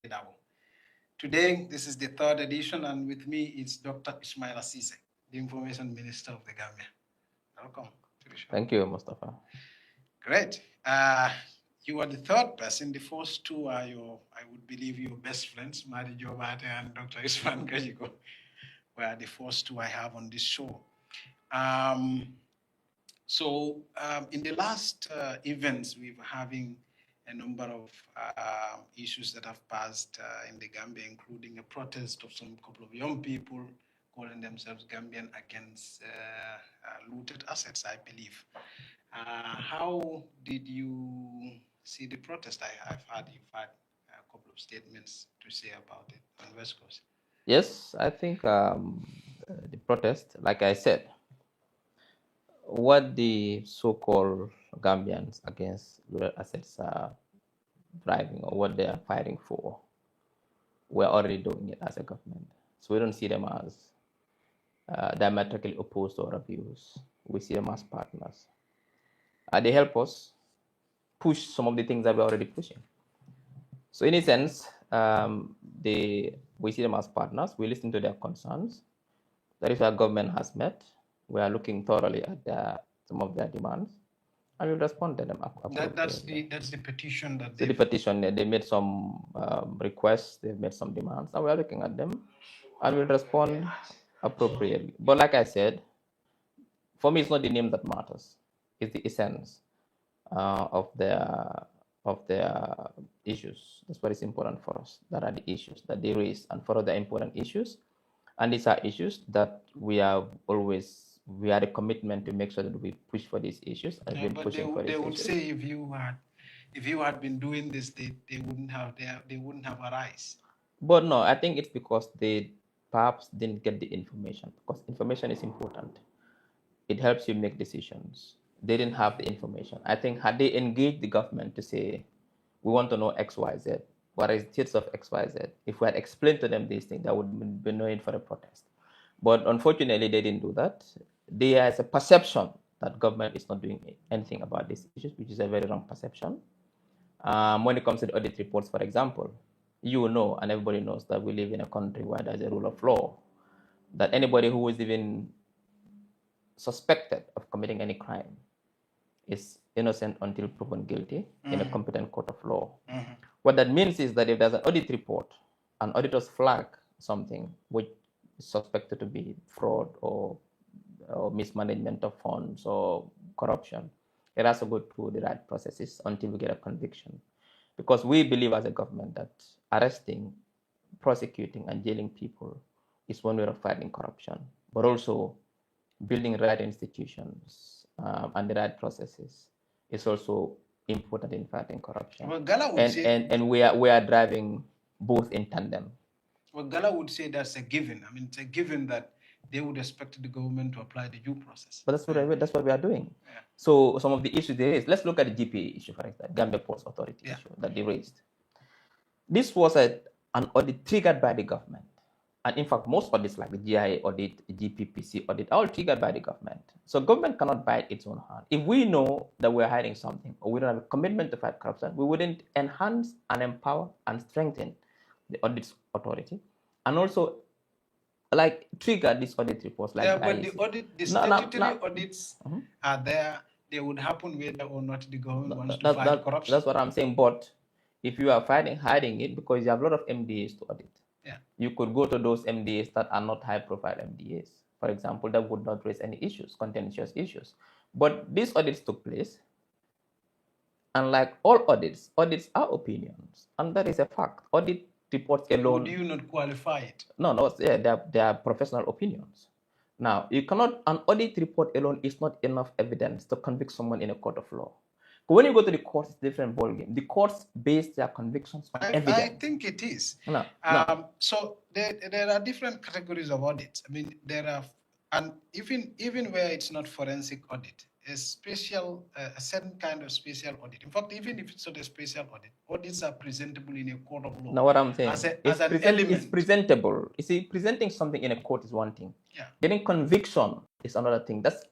Darboe. Today, this is the third edition, and with me is Dr. Ismaila Ceesay, the Information Minister of the Gambia. Welcome to the show. Thank you, Mustapha. Great. You are the third person. The first two are I would believe, your best friends, Madi Jobate and Dr. Isman Kajiko, were the first two I have on this show. In the last events, we were having a number of issues that have passed in the Gambia, including a protest of some couple of young people calling themselves Gambian against looted assets, I believe. How did you see the protest? You've had a couple of statements to say about it on West Coast. Yes, I think the protest, like I said, what the so-called Gambians against looted assets are driving, or what they are fighting for, we're already doing it as a government. So we don't see them as diametrically opposed to our views. We see them as partners. They help us push some of the things that we're already pushing. So in a sense, we see them as partners. We listen to their concerns. That is what government has met. We are looking thoroughly at some of their demands, and we'll respond to them. That's the petition that the petition. They made some requests. They've made some demands, and we are looking at them, and we'll respond appropriately. But like I said, for me, it's not the name that matters. It's the essence of their issues. That's what is important for us. That are the issues that they raise, and for other important issues. And these are issues that we are the commitment to make sure that we push for these issues. And they would say if you had been doing this, they wouldn't have arise. But no, I think it's because they perhaps didn't get the information, because information is important. It helps you make decisions. They didn't have the information. I think had they engaged the government to say, we want to know X, Y, Z, what is the status of X, Y, Z? If we had explained to them these things, there would be no need for a protest. But unfortunately, they didn't do that. There is a perception that government is not doing anything about these issues, which is a very wrong perception. When it comes to the audit reports, for example, you know, and everybody knows that we live in a country where there's a rule of law, that anybody who is even suspected of committing any crime is innocent until proven guilty in a competent court of law. What that means is that if there's an audit report and auditors flag something which is suspected to be fraud or mismanagement of funds or corruption, it has to go through the right processes until we get a conviction. Because we believe as a government that arresting, prosecuting, and jailing people is one way of fighting corruption, but also building the right institutions and the right processes is also important in fighting corruption. Well, Gala would say, and we are driving both in tandem. Well, Gala would say that's a given. I mean, it's a given that they would expect the government to apply the due process. But that's what we are doing. Yeah. So some of the issues they raised, let's look at the GPA issue, for example, Gambia Ports Authority issue that they raised. This was an audit triggered by the government. And in fact, most audits like the GIA audit, the GPPC audit, are all triggered by the government. So government cannot bite its own hand. If we know that we're hiding something, or we don't have a commitment to fight corruption, we wouldn't enhance and empower and strengthen the audit authority, and also like trigger these audit reports. Like but the statutory audits are there. They would happen whether or not the government wants to fight corruption. That's what I'm saying. But if you are hiding it because you have a lot of MDAs to audit, you could go to those MDAs that are not high-profile MDAs, for example, that would not raise any issues, contentious issues. But these audits took place, and like all audits are opinions, and that is a fact. Audit reports alone. Would you not qualify it? No, they are professional opinions. Now, an audit report alone is not enough evidence to convict someone in a court of law. But when you go to the courts, it's a different ballgame. The courts base their convictions on evidence. I think it is. No. So there are different categories of audits. I mean, there are, and even where it's not forensic audit, a certain kind of special audit. In fact, even if it's not a special audit, audits are presentable in a court of law. Now, what I'm saying it's presentable. You see, presenting something in a court is one thing. Yeah. Getting conviction is another thing. That's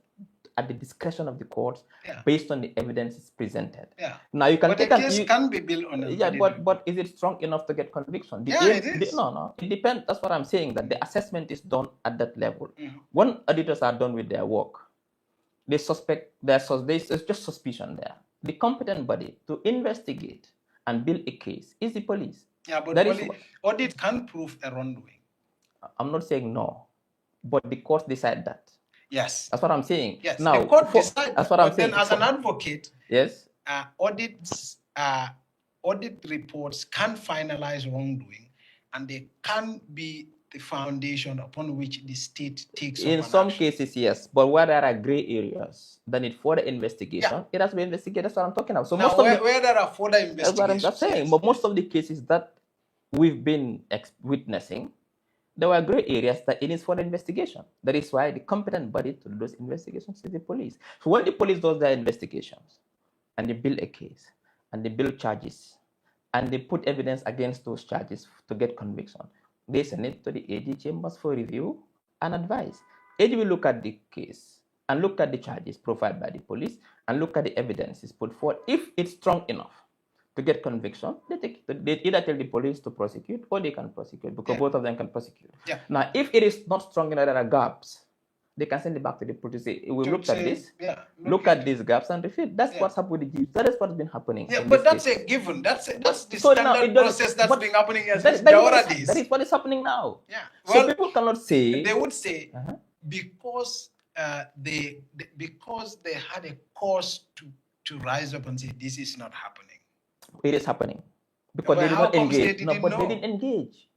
at the discretion of the courts Yeah. based on the evidence presented. Yeah. Now you can But take a case can be built on a yeah, valid but is it strong enough to get conviction? it is. No, it depends. That's what I'm saying. That the assessment is done at that level. Mm. When auditors are done with their work, they suspect there's just suspicion there. The competent body to investigate and build a case is the police. Yeah, but audit can prove a wrongdoing. I'm not saying no, but the courts decide that. Yes. That's what I'm saying. Yes. Now, the court decides. That's what I'm saying. Then, as an advocate, yes, audit reports can finalize wrongdoing, and they can be the foundation upon which the state takes. In some cases, yes, but where there are gray areas that need further investigation, it has to be investigated. That's what I'm talking about. So now, where there are further investigations, that's what I'm saying. But most of the cases that we've been witnessing, there were gray areas that it needs further investigation. That is why the competent body to do those investigations is the police. So when the police does their investigations and they build a case and they build charges and they put evidence against those charges to get conviction, they send it to the AG chambers for review and advice. AG will look at the case and look at the charges profiled by the police and look at the evidences put forward. If it's strong enough to get conviction, they either tell the police to prosecute or they can prosecute, because both of them can prosecute. Yeah. Now, if it is not strong enough, there are gaps, they can send it back to the police. Say, we looked at this, look at these gaps and refute. That's what's happened with the Jeeps. That is what's been happening. Yeah, but that's a given. That's the standard process that's been happening as Jawara days. That is what is happening now. Yeah. Well, so people cannot say. They would say because they had a cause to rise up and say this is not happening. It is happening because they did not engage. They didn't engage.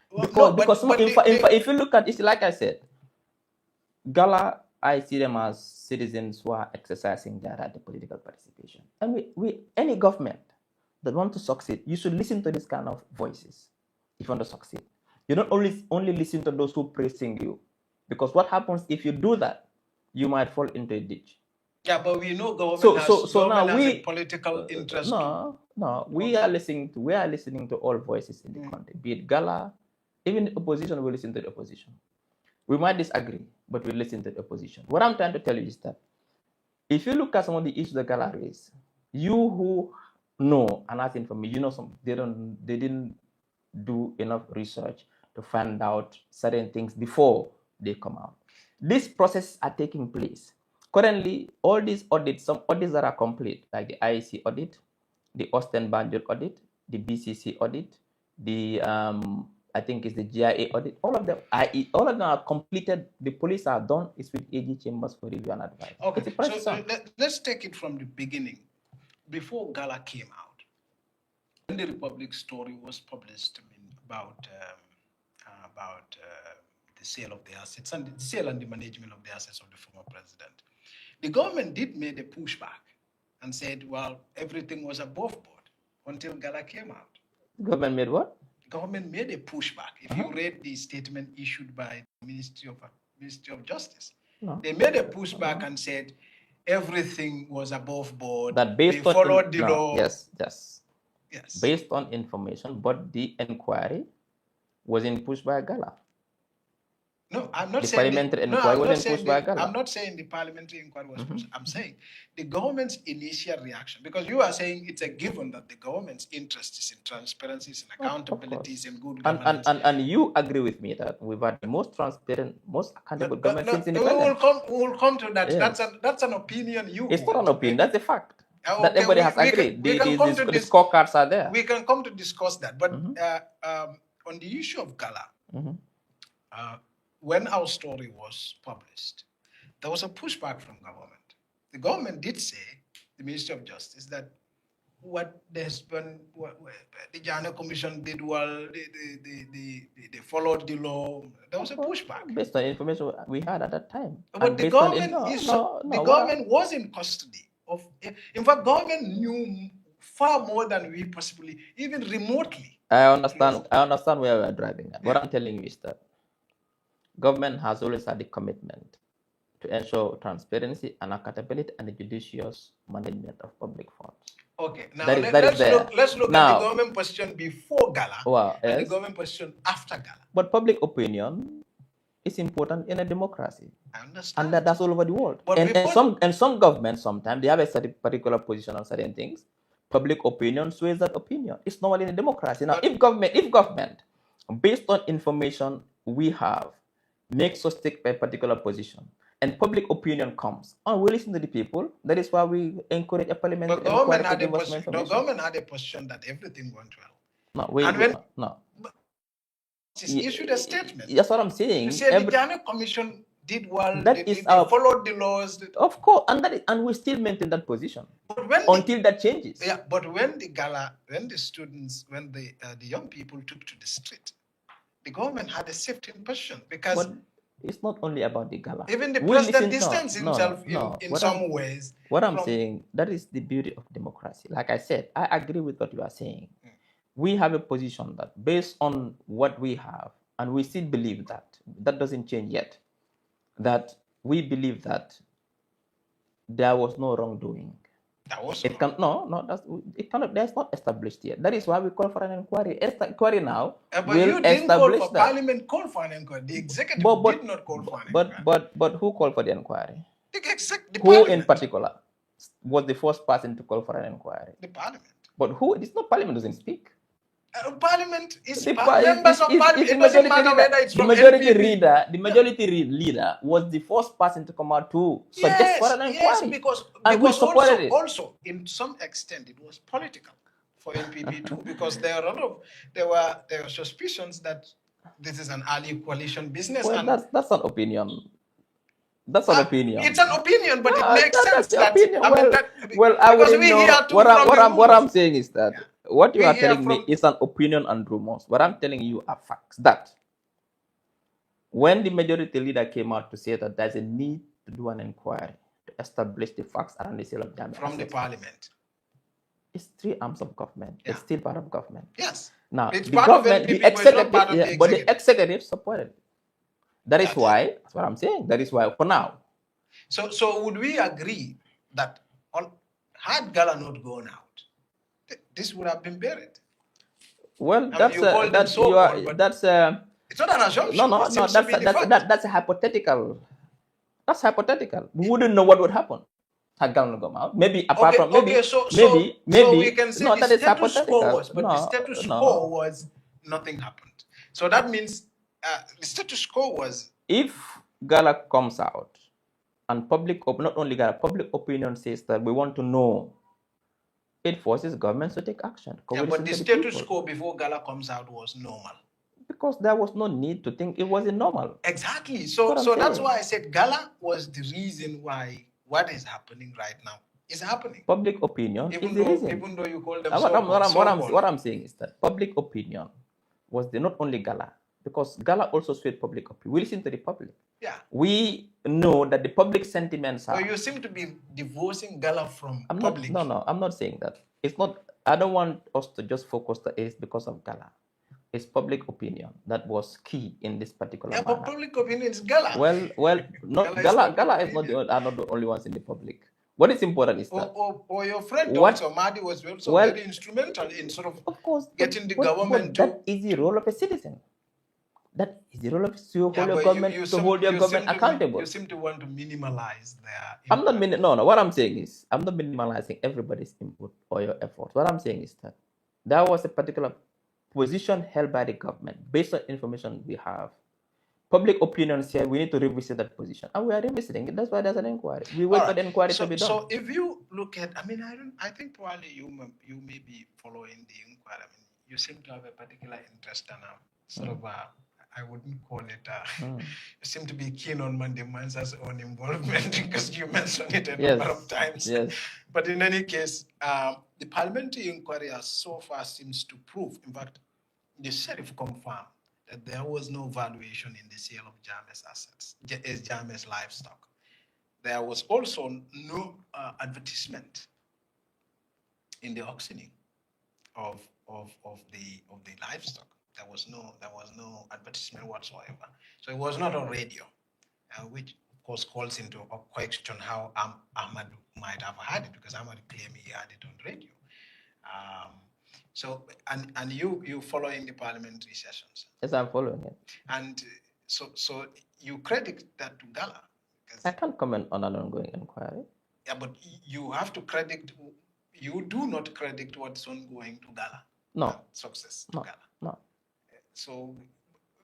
Well, because if you look at it, like I said, Gala, I see them as citizens who are exercising their right to political participation. And any government that want to succeed, you should listen to this kind of voices if you want to succeed. You don't only listen to those who praising you, because what happens if you do that, you might fall into a ditch. Yeah, but we know government has a political interest. No, we are listening to all voices in the country, be it Gala, even the opposition will listen to the opposition. We might disagree, but we listen to the opposition. What I'm trying to tell you is that if you look at some of the issues the Gala raised, you who know and have information, you know they didn't do enough research to find out certain things before they come out. These processes are taking place. Currently, all these audits, some audits that are complete, like the IEC audit, the Austin Banjul audit, the BCC audit, the I think it's the GIA audit. All of them are completed. The police are done. It's with AG chambers for review and advice. Okay, so let's take it from the beginning. Before Gala came out, when the Republic story was published, about the sale of the assets and the sale and the management of the assets of the former president, the government did make a pushback and said, well, everything was above board until Gala came out. The government made what? The government made a pushback. If you read the statement issued by the Ministry of Justice, they made a pushback and said everything was above board. That based they followed the law. Yes. Based on information, but the inquiry wasn't pushed by Gala. No, I'm not the saying parliamentary inquiry wasn't pushed by Gala. I'm not saying the parliamentary inquiry was pushed. I'm saying the government's initial reaction, because you are saying it's a given that the government's interest is in transparency, in accountability, in good governance. And you agree with me that we've had the most transparent, most accountable government since independence. We will come to that. Yes. That's an opinion It's not an opinion. That's a fact. That everybody has agreed. The scorecards are there. We can come to discuss that. But on the issue of Gala, when our story was published, there was a pushback from government. The government did say, the Ministry of Justice, that what the Jana Commission did well, they followed the law. There was a pushback. Based on information we had at that time. But the government government was in custody of. In fact, government knew far more than we possibly, even remotely. I understand where we are driving at. What I'm telling you is that government has always had the commitment to ensure transparency and accountability and the judicious management of public funds. Okay, now let's look at the government position before Gala and the government position after Gala. But public opinion is important in a democracy. I understand. And that's all over the world. But And some governments sometimes they have a certain particular position on certain things. Public opinion sways that opinion. It's normal in a democracy. Now, if government, based on information we have, makes us take a particular position, and public opinion comes, and we listen to the people. That is why we encourage a parliament. The government had a position that everything went well. No. He issued a statement. That's what I'm saying. You said the Janneh Commission did well. They followed the laws. Of course, and we still maintain that position until that changes. Yeah, but when the young people took to the street, the government had a safety position because. But it's not only about the gala. Even the president distanced himself in some ways. What I'm saying, that is the beauty of democracy. Like I said, I agree with what you are saying. We have a position that based on what we have, and we still believe that doesn't change yet, that we believe that there was no wrongdoing. That's not established yet. That is why we call for an inquiry. Inquiry now. But you didn't call for Parliament. Call for an inquiry. The executive did not call for an inquiry. But who called for the inquiry? The who in particular was the first person to call for an inquiry? The Parliament. But who? It's not Parliament doesn't speak. Parliament is members of Parliament. It doesn't matter whether it's from NPP. The majority leader was the first person to come out to suggest for an inquiry. Yes, because also in some extent it was political for NPP too, because there were suspicions that this is an early coalition business. Well, that's an opinion. That's an opinion. It's an opinion, but it makes sense. That, opinion. I wouldn't know. What I'm saying is that what you are telling me is an opinion and rumors. What I'm telling you are facts. That when the majority leader came out to say that there's a need to do an inquiry to establish the facts around the sale of Jammeh from the Parliament, it's three arms of government. Yeah. It's still part of government. Yes. Now the government, the executive, but the executive supported it. That is why, that's what I'm saying. That is why for now. So would we agree that had Gala not gone out, this would have been buried? Well, it's not an assumption. No, that's a hypothetical. That's hypothetical. We wouldn't know what would happen had Gala not gone out. Maybe apart from maybe. So we can say the status quo was, but the status quo was nothing happened. So that means the status quo was if Gala comes out and not only Gala, public opinion says that we want to know, it forces governments to take action. Yeah, but the status quo before Gala comes out was normal. Because there was no need to think it wasn't normal. Exactly. So that's why I said Gala was the reason why what is happening right now is happening. Public opinion is the reason. Even though you call them what I'm saying is that public opinion was not only Gala, because Gala also swayed public opinion. We listen to the public. Yeah. We know that the public sentiments are. So you seem to be divorcing Gala from public. No, I'm not saying that. It's not. I don't want us to just focus that it's because of Gala. It's public opinion that was key in this particular manner. But public opinion is Gala. Well, not Gala is not the only ones in the public. What is important is that. Or your friend also, Mahdi was also very instrumental in sort of getting the government to. That is the role of a citizen. That is the role of your government to hold your government accountable. You seem to want to minimalize their impact. I'm not no. What I'm saying is I'm not minimalizing everybody's input or your effort. What I'm saying is that there was a particular position held by the government based on information we have. Public opinion said we need to revisit that position, and we are revisiting it. That's why there's an inquiry. We wait for the inquiry to be done. So if you look at, I think probably you may be following the inquiry. You seem to have a particular interest in sort of I wouldn't call it. You seem to be keen on Monday Mansa's own involvement because you mentioned it a number of times. Yes. But in any case, the parliamentary inquiry so far seems to prove, in fact, the sheriff confirmed that there was no valuation in the sale of Jammeh's assets, Jammeh's livestock. There was also no advertisement in the auctioning of the livestock. There was no advertisement whatsoever. So it was not on radio, which of course calls into a question how Ahmad might have had it, because Ahmad claimed he had it on radio. So and you following the parliamentary sessions? Yes, I'm following it. And So you credit that to Gala. I can't comment on an ongoing inquiry. Yeah, but you have to credit. You do not credit what's ongoing to Gala. No. Success to No. Gala. No. So,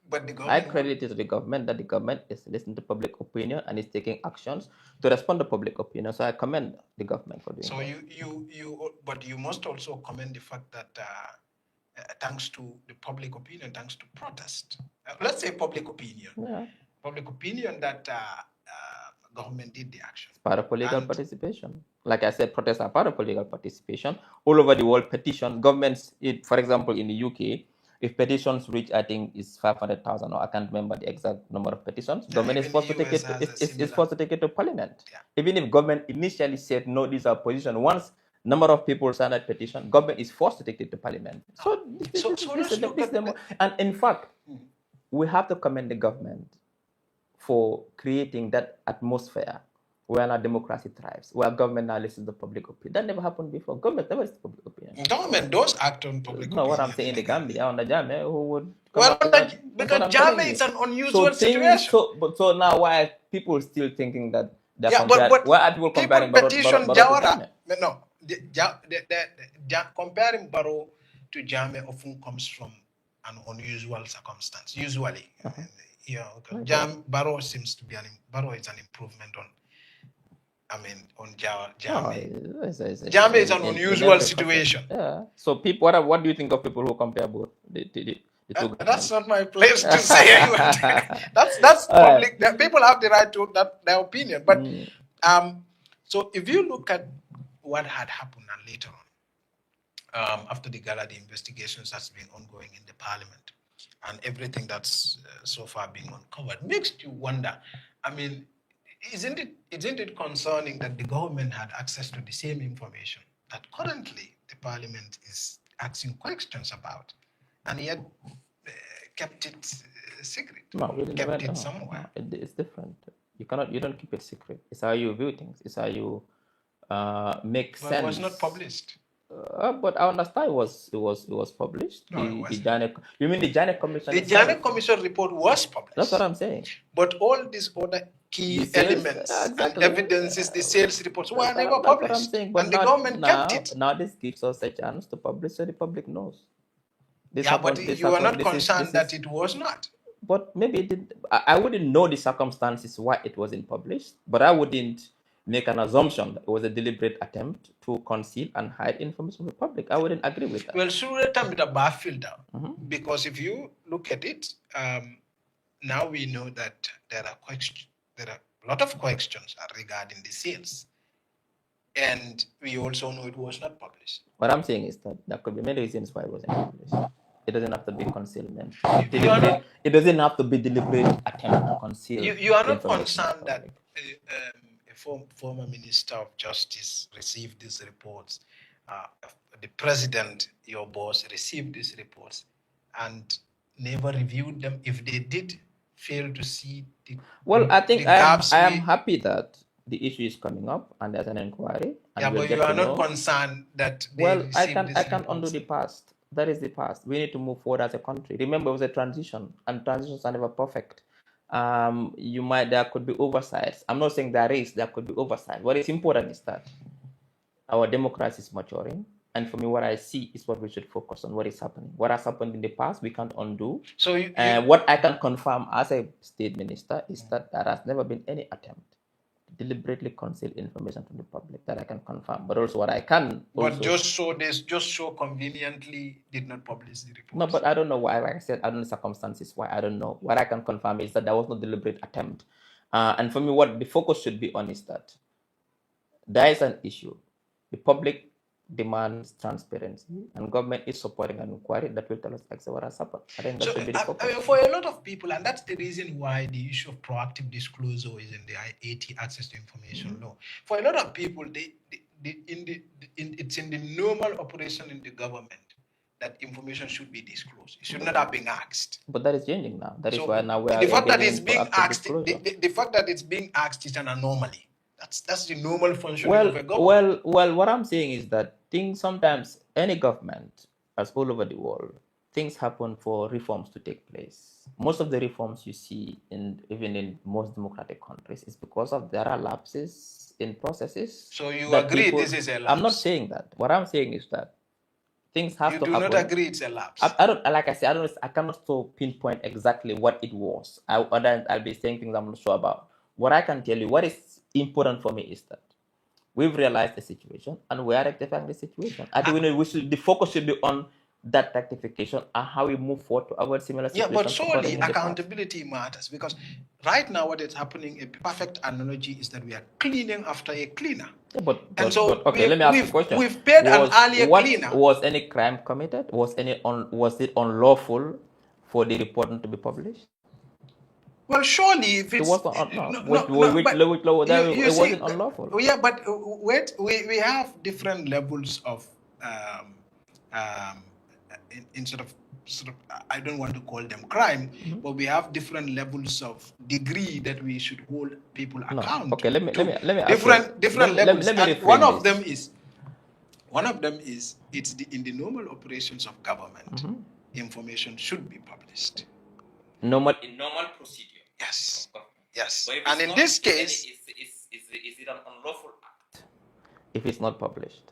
but the I government. credit it to the government that the government is listening to public opinion and is taking actions to respond to public opinion. So I commend the government for doing So that. but you must also commend the fact that thanks to the public opinion, thanks to protest, let's say public opinion, public opinion that government did the action. Part of political participation. Like I said, protests are part of political participation. All over the world, petition governments. For example, in the UK, if petitions reach, I think it's 500,000, or I can't remember the exact number of petitions. Government is forced to take it. It's forced to take it to Parliament. Yeah. Even if government initially said no, these are position. Once number of people sign that petition, government is forced to take it to Parliament. And in fact, we have to commend the government for creating that atmosphere where our democracy thrives, where government now listens to public opinion. That never happened before. Government never listens to public opinion. Government does act on public opinion. No, what I'm saying in the Gambia, on the Jame, who would... Well, because Jame is an unusual situation. So now why people still thinking that... why are people comparing petition Jawara? No, comparing Barrow to Jame often comes from an unusual circumstance, usually. Barrow seems to be Barrow is an improvement on Jame. Jame is an unusual situation. Yeah. So people, what do you think of people who compare both the two? That's not my place to say. That's public. Right. People have the right to their opinion. But so if you look at what had happened and later on, after the Gala, the investigations that's been ongoing in the parliament, and everything that's so far being uncovered, makes you wonder. Isn't it concerning that the government had access to the same information that currently the parliament is asking questions about, and yet kept it secret? Kept it somewhere. It's different. You don't keep it secret. It's how you view things. It's how you make sense. It was not published. But I understand it was published. No, you mean the Janet Commission? The Janet Commission report was published. That's what I'm saying. But all these other key elements and evidences, the sales reports, were never published. That's what I'm saying. But and the government kept it. Now this gives us a chance to publish so the public knows. But you are not concerned that it was not. But maybe it did. I wouldn't know the circumstances why it wasn't published, but I wouldn't make an assumption that it was a deliberate attempt to conceal and hide information from the public. I wouldn't agree with that. Well, sure, because if you look at it, now we know that there are a lot of questions regarding the sales. And we also know it was not published. What I'm saying is that there could be many reasons why it wasn't published. It doesn't have to be concealment. It doesn't have to be deliberate attempt to conceal. You are not concerned that a former Minister of Justice received these reports. The president, your boss, received these reports and never reviewed them. If they did fail to see the I think I am happy that the issue is coming up and there's an inquiry. But you are not concerned that I can undo the past. That is the past. We need to move forward as a country. Remember, it was a transition, and transitions are never perfect. There could be oversights. I'm not saying there could be oversight. What is important is that our democracy is maturing. And for me, what I see is what we should focus on, what is happening. What has happened in the past, we can't undo. So what I can confirm as a state minister is that there has never been any attempt to deliberately conceal information from the public. That I can confirm. But also what I can... But just so conveniently did not publish the report. No, but I don't know why. Like I said, I don't know the circumstances why. I don't know. What I can confirm is that there was no deliberate attempt. And for me, what the focus should be on is that there is an issue. The public demands transparency, and government is supporting an inquiry that will tell us exactly what has happened. I think that should be the focus. For a lot of people, and that's the reason why the issue of proactive disclosure is in the AT, access to information law. For a lot of people, it's in the normal operation in the government that information should be disclosed. It should not have been asked. But that is changing now. That is why now we are the fact that it's being asked. The fact that it's being asked is an anomaly. That's the normal function of a government. Well, what I'm saying is that things sometimes, any government, as all over the world, things happen for reforms to take place. Most of the reforms you see, even in most democratic countries, is because of there are lapses in processes. So you that agree people, this is a lapse? I'm not saying that. What I'm saying is that things have you to do happen. not agree it's a lapse? I don't, like I said, I cannot so pinpoint exactly what it was. I'll be saying things I'm not sure about. What I can tell you, what is important for me is that we've realized the situation and we are rectifying the situation. I think the focus should be on that rectification and how we move forward to avoid similar Yeah, situations. but surely accountability matters, because right now what is happening, a perfect analogy is that we are cleaning after a cleaner. Yeah, but okay, let me ask you a question. We've paid an earlier cleaner. Was any crime committed? Was it unlawful for the report to be published? Well, surely if it's it wasn't unlawful. Yeah, but wait, we have different levels of in sort of I don't want to call them crime, but we have different levels of degree that we should hold people accountable. Okay, let me different levels. One of them is it's in the normal operations of government. Information should be published. In normal procedure. Yes. Yes. And in this case, is it an unlawful act if it's not published?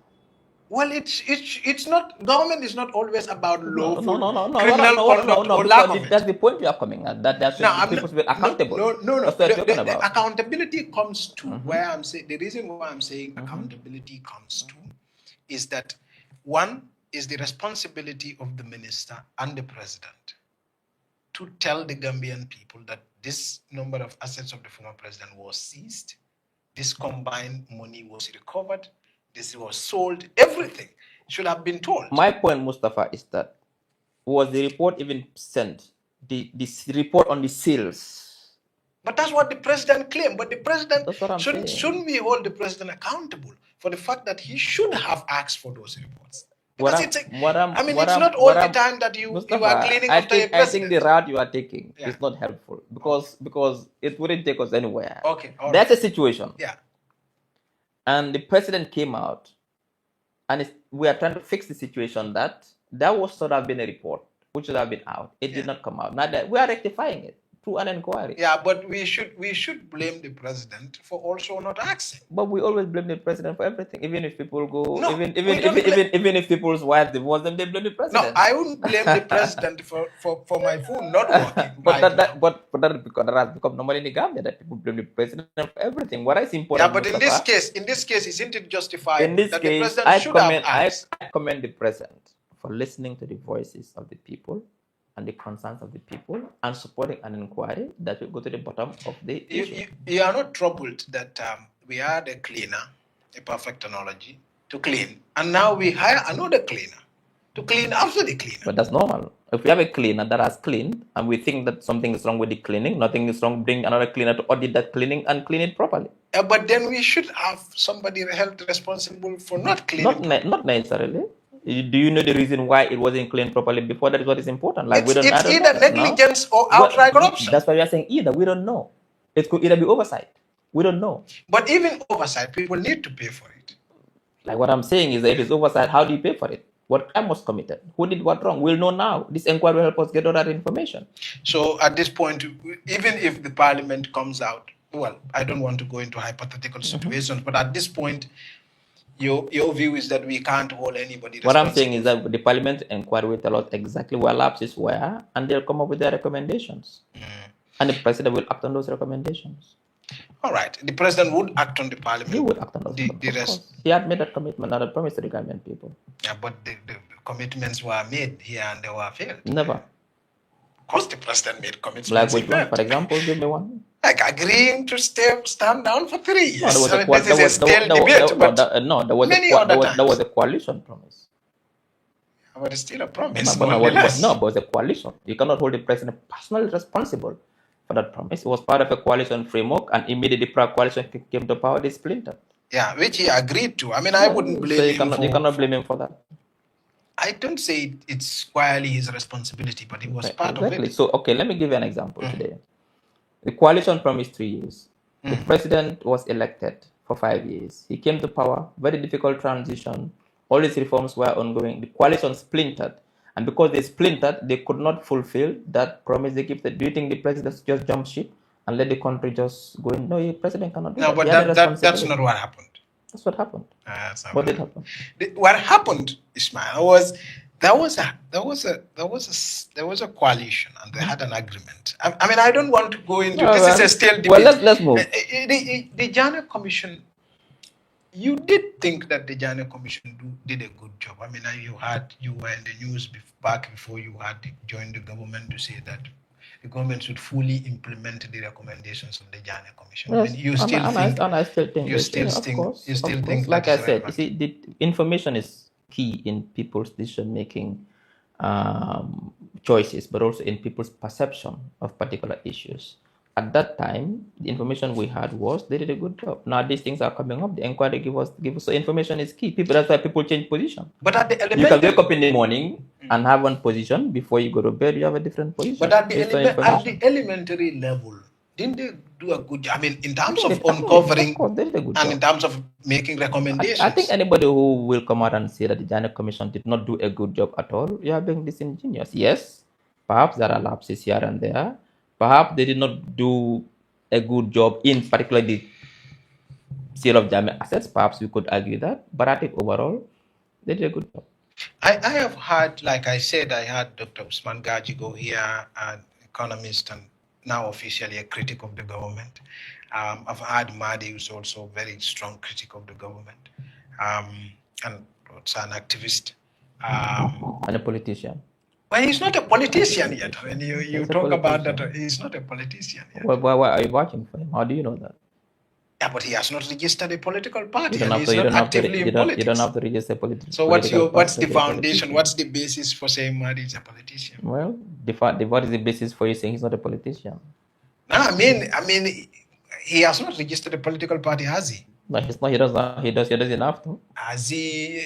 Well, it's not. Government is not always about lawful criminal conduct. That's the point you are coming at. That people should be accountable. No. The accountability comes to where I'm saying. The reason why I'm saying accountability comes to is that one is the responsibility of the minister and the president to tell the Gambian people that this number of assets of the former president was seized, this combined money was recovered, this was sold, everything should have been told. My point, Mustapha, is that was the report even sent? This report on the sales. But that's what the president claimed. But the president shouldn't we hold the president accountable for the fact that he should have asked for those reports? Because it's not all the time that you are cleaning after a president. I think the route you are taking is not helpful because it wouldn't take us anywhere. Okay, that's a situation. Yeah. And the president came out, and we are trying to fix the situation that should have been a report, which should have been out. It did not come out. Now that we are rectifying it through an inquiry. Yeah, but we should blame the president for also not acting. But we always blame the president for everything, even if people go, even if people's wives divorce them, they blame the president. No, I wouldn't blame the president for my phone not working. but that has become normal in the Gambia, that people blame the president for everything. What is important? Yeah, but in this case, isn't it justified that the president should have asked? I commend the president for listening to the voices of the people and the concerns of the people and supporting an inquiry that will go to the bottom of the issue. You are not troubled that we had a cleaner, a perfect analogy, to clean, and now we hire another cleaner to clean after the cleaner. But that's normal. If we have a cleaner that has cleaned and we think that something is wrong with the cleaning, nothing is wrong, bring another cleaner to audit that cleaning and clean it properly. But then we should have somebody held responsible for not cleaning. Not necessarily. Do you know the reason why it wasn't cleaned properly before? That is what is important. It's either negligence or outright corruption. That's why we are saying either. We don't know. It could either be oversight. We don't know. But even oversight, people need to pay for it. Like what I'm saying is that if it's oversight, how do you pay for it? What crime was committed? Who did what wrong? We'll know now. This inquiry will help us get all that information. So at this point, even if the parliament comes out, well, I don't want to go into hypothetical situations, but at this point, your view is that we can't hold anybody responsible. What I'm saying is that the parliament inquiry will tell us exactly where lapses were, and they'll come up with their recommendations. And the president will act on those recommendations. All right. The president would act on the parliament. He would act on those. He had made that commitment, not a promise to the Gambian people. Yeah, but the commitments were made here and they were failed. Never. Of course, the president made commitments. Like which one? For example, give me one. Like agreeing to stand down for 3 years. No, there was a coalition promise. But it's still a promise. But it was a coalition. You cannot hold the president personally responsible for that promise. It was part of a coalition framework, and immediately the coalition came to power, they splintered. Yeah, which he agreed to. I mean, I wouldn't blame him. You cannot blame him for that. I don't say it's squarely his responsibility, but it was part of it. So, okay, let me give you an example today. The coalition promised 3 years. The president was elected for 5 years. He came to power, very difficult transition. All these reforms were ongoing. The coalition splintered. And because they splintered, they could not fulfill that promise they keep. Do you think the president just jump ship and let the country just go in? No, the president cannot do No, that. but He had a that's responsibility. not what happened. That's what happened. That's not What did happen? What happened, Ismail, was there was a coalition and they had an agreement. I mean, I don't want to go into this. Is a still debate. Well, let's move. The Jana Commission. You did think that the Jana Commission did a good job. I mean, you were in the news back before you had joined the government to say that the government should fully implement the recommendations of the Jana Commission. Yes, I mean, you still think. I still think. You still think. You still think. Like I said, you see, the information is key in people's decision-making choices, but also in people's perception of particular issues. At that time, the information we had was they did a good job. Now these things are coming up. The inquiry give us. So information is key. That's why people change position. But at the you can wake up in the morning and have one position. Before you go to bed, you have a different position. But at the elementary level, didn't they do a good job? I mean, in terms of uncovering and in terms of making recommendations. I think anybody who will come out and say that the Jana Commission did not do a good job at all, you are being disingenuous. Yes, perhaps there are lapses here and there. Perhaps they did not do a good job in particular the sale of Jama assets. Perhaps we could argue that. But I think overall, they did a good job. I have had, like I said, I had Dr. Usman Gajigo here, an economist and now officially a critic of the government. I've had Mahdi, who's also a very strong critic of the government, and also an activist. And a politician. Well, he's not a politician yet. When you talk about that, he's not a politician yet. Well, why are you watching for him? How do you know that? Yeah, but he has not registered a political party. You don't have to register a political. So what's the foundation? What's the basis for saying Mahdi is a politician? Well, what is the basis for you saying he's not a politician? No, I mean, he has not registered a political party, has he? No, he's not. He doesn't have to. Has he?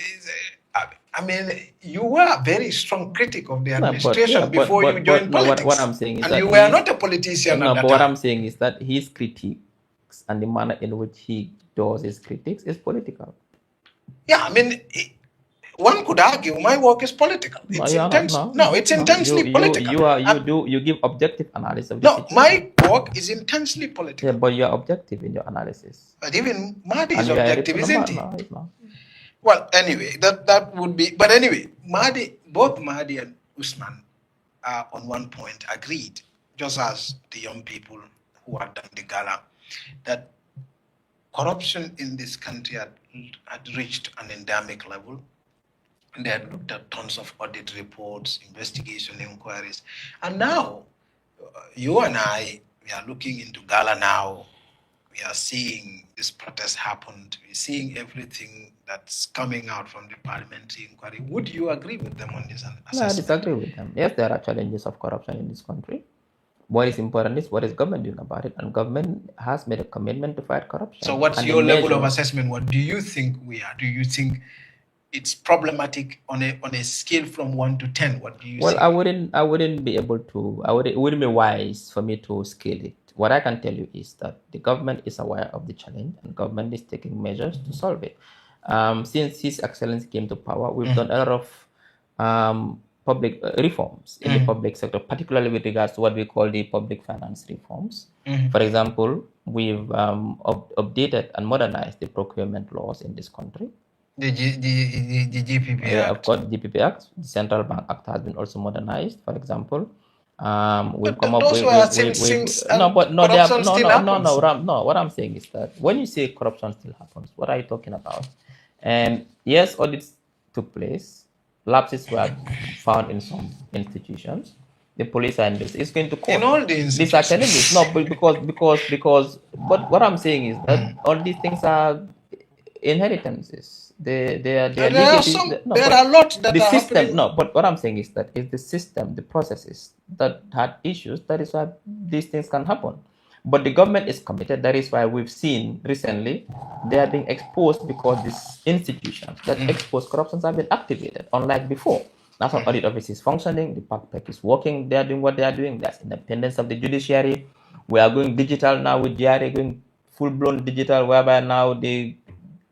I mean, you were a very strong critic of the administration before you joined politics. What I'm saying is and you were not a politician. No, but what I'm saying is that his critiques and the manner in which he does his critiques is political. Yeah, I mean, one could argue my work is political. It's it's intensely political. You give objective analysis of the situation. My work is intensely political. Yeah, but you're objective in your analysis. But even Mahdi is objective, isn't he? No, it's not. Well, anyway, that would be. But anyway, both Mahdi and Usman are on one point agreed, just as the young people who had done the gala, that corruption in this country had reached an endemic level. And they had looked at tons of audit reports, investigation inquiries. And now, you and I, we are looking into gala now. We are seeing this protest happened. We're seeing everything that's coming out from the parliamentary inquiry. Would you agree with them on this assessment? No, I disagree with them. Yes, there are challenges of corruption in this country. What is important is what is government doing about it, and government has made a commitment to fight corruption. So what's your level of assessment? What do you think we are? Do you think it's problematic on a scale from 1 to 10? What do you Well, think? I wouldn't be able to, it wouldn't be wise for me to scale it. What I can tell you is that the government is aware of the challenge and government is taking measures to solve it. Since His Excellency came to power, we've done a lot of public reforms in the public sector, particularly with regards to what we call the public finance reforms. For example, we've updated and modernized the procurement laws in this country. The GPP Act. Yeah, of course, GPP Act. The Central Bank Act has been also modernized, for example. We've come up with what I'm saying is that when you say corruption still happens, what are you talking about? And yes, audits took place, lapses were found in some institutions. The police and this is going to court. In all the institutions. These are challenges. No, because but what I'm saying is that all these things are inheritances. There are a lot that the are system. happening. No, but what I'm saying is that it's the system, the processes that had issues. That is why these things can happen. But the government is committed. That is why we've seen recently they are being exposed because these institutions that expose corruptions have been activated, unlike before. National Audit Office is functioning. The PAC is working. They are doing what they are doing. There's independence of the judiciary. We are going digital now with GRA going full-blown digital, whereby now the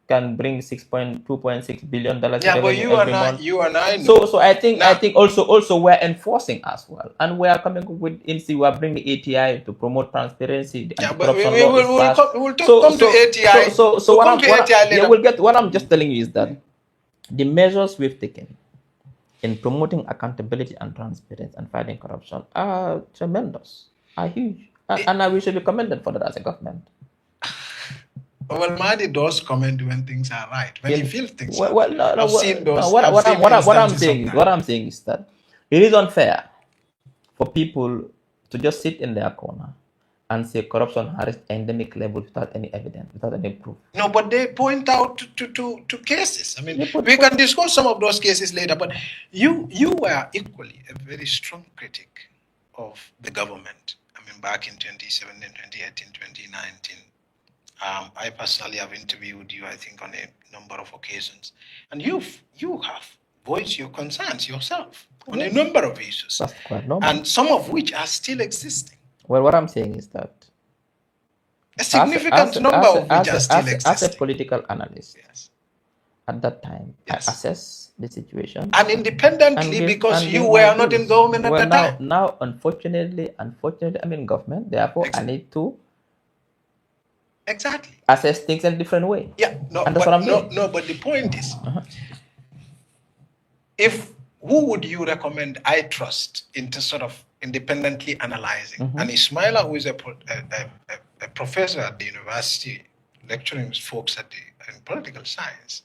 can bring $2.6 billion Yeah, but revenue every month. you and I know. So I think Now, also we're enforcing as well, and we are coming up with we are bringing ATI to promote transparency. The yeah, but anti-corruption law is passed. come to ATI. So We'll come to ATI later. what I'm just telling you is that the measures we've taken in promoting accountability and transparency and fighting corruption are tremendous, are huge, and we should be commended for that as a government. Well, Mahdi does comment when things are right, when he feels things are well, right. I've seen those. What I'm saying is that it is unfair for people to just sit in their corner and say corruption has endemic level without any evidence, without any proof. No, but they point out to cases. I mean, we can discuss some of those cases later, but you were equally a very strong critic of the government. I mean, back in 2017, 2018, 2019. I personally have interviewed you, I think, on a number of occasions. And you have voiced your concerns yourself on a number of issues. That's quite normal. And some of which are still existing. Well, what I'm saying is that a significant number of which are still existing. As a political analyst, yes, at that time, yes, I assess the situation. And independently, because you were not in government at that time. Now, unfortunately, I'm in government. Therefore, exactly, I need to assess things in a different way. Yeah, and that's what I'm doing. No, but the point is, who would you recommend I trust into sort of independently analyzing? And Ismaila, who is a professor at the university, lecturing folks in political science,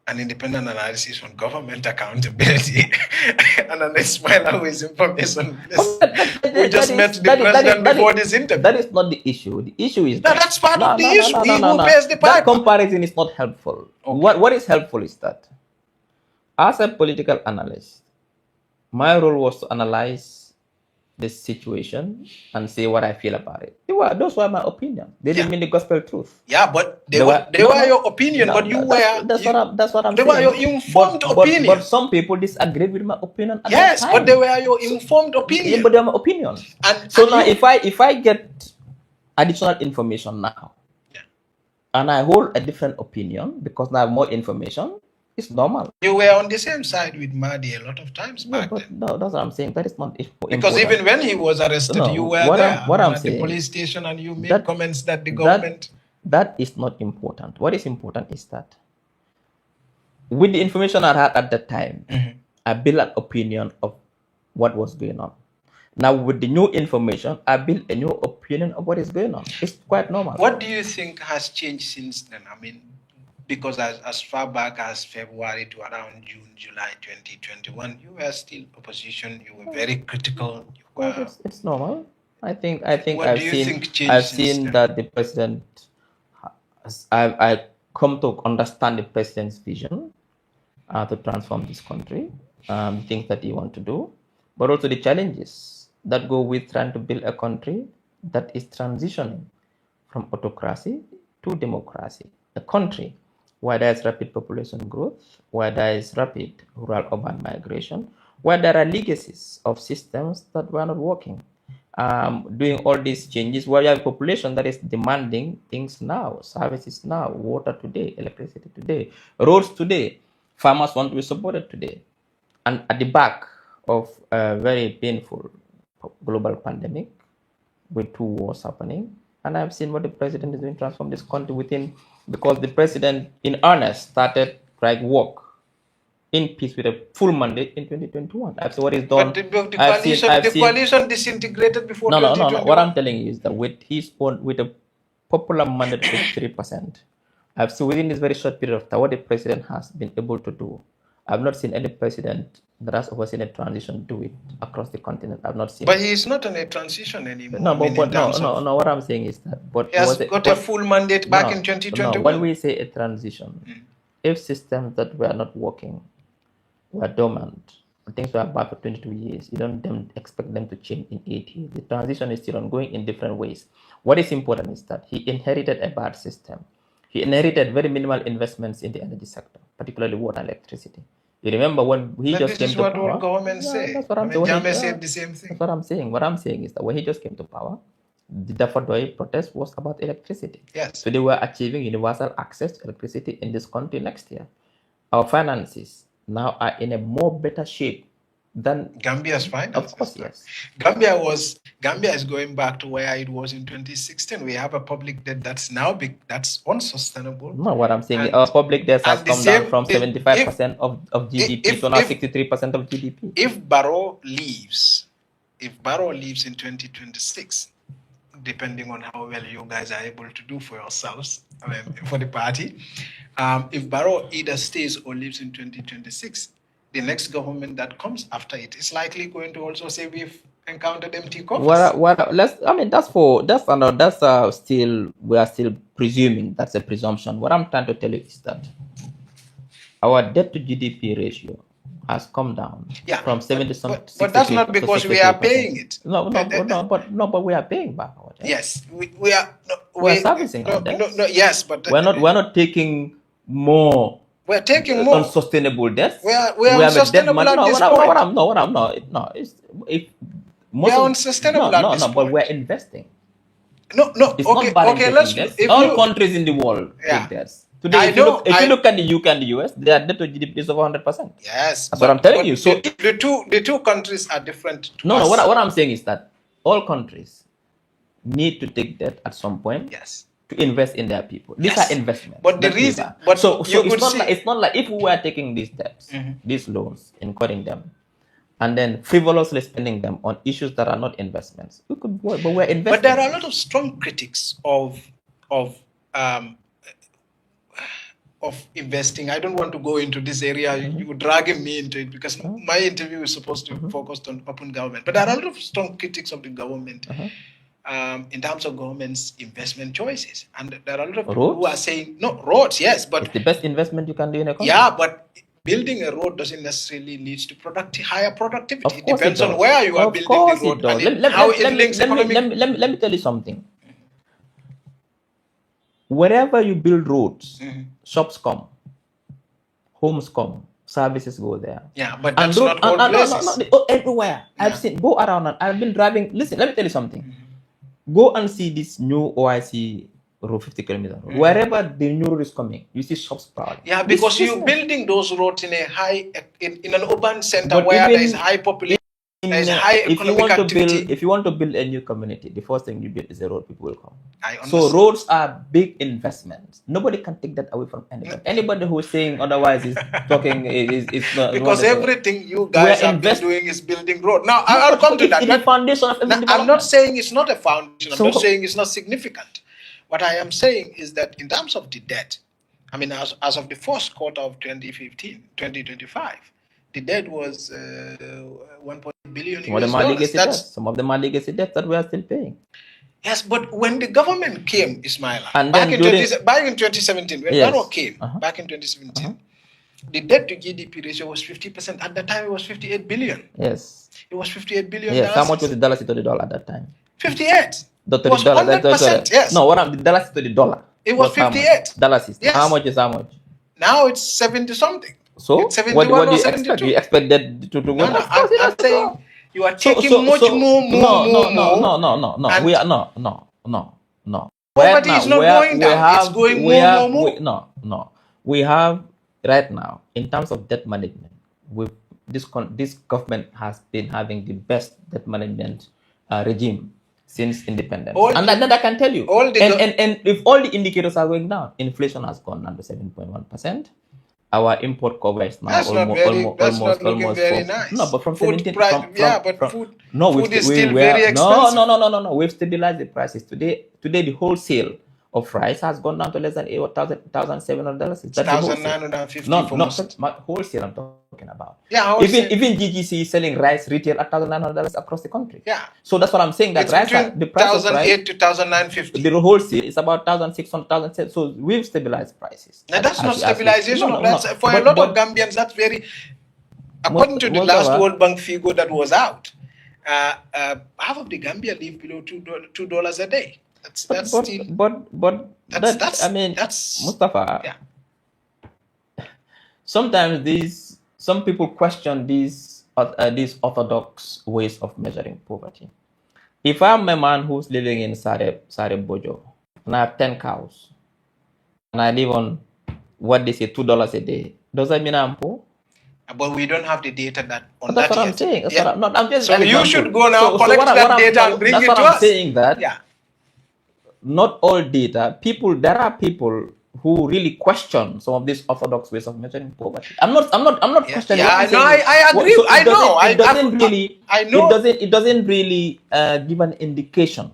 an independent analysis on government accountability, and an Ismaila who is information. We just met the president before this interview. That is not the issue. The issue is that's part of the issue. Who pays the piper? That comparison is not helpful. Okay. What is helpful is that as a political analyst, my role was to analyze the situation and say what I feel about it. Those were my opinion. They didn't mean the gospel truth. Yeah, but they were your opinion, but you were... That's what I'm saying. They were your informed opinion. But some people disagreed with my opinion at that time. But they were your informed opinion. Yeah, but they were my opinions. So now if I get additional information now, and I hold a different opinion because now I have more information, it's normal. You were on the same side with Mahdi a lot of times back then. No, that's what I'm saying. That is not important. Because even when he was arrested, you were there at the police station and you made comments that the government... That is not important. What is important is that with the information I had at that time, I built an opinion of what was going on. Now with the new information, I built a new opinion of what is going on. It's quite normal. What do you think has changed since then? I mean, because as far back as February to around June, July 2021, you were still opposition. You were very critical. It's normal. I think I've seen that the president. I come to understand the president's vision to transform this country, the things that he wants to do, but also the challenges that go with trying to build a country that is transitioning from autocracy to democracy. A country where there is rapid population growth, where there is rapid rural-urban migration, where there are legacies of systems that were not working. Doing all these changes, where you have a population that is demanding things now, services now, water today, electricity today, roads today, farmers want to be supported today. And at the back of a very painful global pandemic, with 2 wars happening, and I've seen what the president is doing to transform this country within, because the president in earnest started work in peace with a full mandate in 2021. I've seen what he's done. But the coalition disintegrated before 2021. No. What I'm telling you is that with a popular mandate of 3%, I've seen within this very short period of time what the president has been able to do. I've not seen any president that has overseen a transition do it across the continent. I've not seen. But he is not on a transition anymore. No, what I'm saying is that. He has got a full mandate back in 2021. No, when we say a transition, if systems that were not working were dormant, things were bad for 22 years, you don't expect them to change in 8 years. The transition is still ongoing in different ways. What is important is that he inherited a bad system. He inherited very minimal investments in the energy sector, particularly water and electricity. You remember when he just came to power? This is what all governments say. That's what I'm saying. Jame said the same thing. That's what I'm saying. What I'm saying is that when he just came to power, the Daffodil protest was about electricity. Yes. Today we're achieving universal access to electricity in this country next year. Our finances now are in a more better shape than Gambia's finances. Of course, yes. Gambia is going back to where it was in 2016. We have a public debt that's now that's unsustainable. No, what I'm saying is our public debt has come down from 75% of GDP to now 63% of GDP. If Barrow leaves in 2026, depending on how well you guys are able to do for yourselves, for the party, if Barrow either stays or leaves in 2026, the next government that comes after it is likely going to also say we've encountered empty coffers. We are still presuming. That's a presumption. What I'm trying to tell you is that our debt to GDP ratio has come down from 70 but that's not because we are paying it. But we are paying back our debt. Yes, we are. We're servicing our debt. Yes, but we're not taking more. We're taking more unsustainable debts. We are unsustainable at this point. We are unsustainable at this point. But we're investing. No. It's okay. Not okay. Let's. All countries in the world take debts. Today, if you look at the UK and the US, their debt to GDP is over 100%. Yes, that's what I'm telling you. So the two countries are different. What I'm saying is that all countries need to take debt at some point. Yes. To invest in their people. These are investments. But the reason, it's not like if we were taking these debts, these loans, incurring them, and then frivolously spending them on issues that are not investments, we could work, but we're investing. But there are a lot of strong critics of investing. I don't want to go into this area. You're dragging me into it because my interview is supposed to focus on open government. But there are a lot of strong critics of the government. In terms of government's investment choices. And there are a lot of people who are saying, no, roads, yes, but... It's the best investment you can do in a country. Yeah, but building a road doesn't necessarily lead to higher productivity. It depends on where you are building the road and how it links economic... Let me tell you something. Wherever you build roads, shops come, homes come, services go there. Yeah, but that's not all places. No, everywhere. I've seen, go around and I've been driving. Listen, let me tell you something. Go and see this new OIC road, 50 kilometers. Wherever the new road is coming, you see shops proud. Yeah, because you're building those roads in an urban center where there is high population, there is high economic activity. If you want to build a new community, the first thing you build is a road people will come. So roads are big investments. Nobody can take that away from anybody. Anybody who is saying otherwise is talking is not. Because everything you guys have been doing is building road. Now I'll come to that. It's the foundation of everything. I'm not saying it's not a foundation. I'm not saying it's not significant. What I am saying is that in terms of the debt, I mean, as of the first quarter of 2025, the debt was 1.8 billion. Some of them are legacy debts that we are still paying. Yes, but when the government came, Ismaila, back in 2017, when Barrow came, back in 2017, the debt to GDP ratio was 50%. At that time, it was 58 billion. Yes. It was 58 billion. Yes. How much was the dollar to the dollar at that time? 58. It was 100%. Yes. No, the dollar to the dollar? It was 58. Dollars. Yes. How much is how much? Now it's 70 something. So what do you expect? You expect that to go? No, I'm saying you are taking much more. No. We are no. Poverty is not going down. It's going more. No. We have right now, in terms of debt management, this government has been having the best debt management regime since independence. And that I can tell you. And if all the indicators are going down, inflation has gone down to 7.1%. Our import cover is now almost very nice. No, but from food 17 food is still very expensive. No. We've stabilized the prices. Today the wholesale of rice has gone down to less than $1,700. $1,950. No, wholesale I'm talking about. Yeah, even GGC is selling rice retail at $1,900 across the country. Yeah. So that's what I'm saying. That rice, the price of rice, $1,800 to $1,950. The wholesale is about $1,600, $1,700. So we've stabilized prices. Now that's not stabilization. For a lot of Gambians, that's very. According to the last World Bank figure that was out, half of the Gambia live below $2 a day. That's Mustapha. Yeah. Sometimes some people question these orthodox ways of measuring poverty. If I'm a man who's living in Sare Bojo, and I have 10 cows, and I live on what they say $2 a day, does that mean I'm poor? But we don't have the data that on That's that what I'm yet. saying. That's Yeah. what I'm just So an you example. should go now, So collect what that I'm, data and bring that's it what to I'm us. saying, that Yeah. not all data, there are people who really question some of these orthodox ways of measuring poverty. I'm not Yeah, questioning. yeah, What I'm no, saying is, I agree. so I know. it doesn't really, I know. it doesn't really give an indication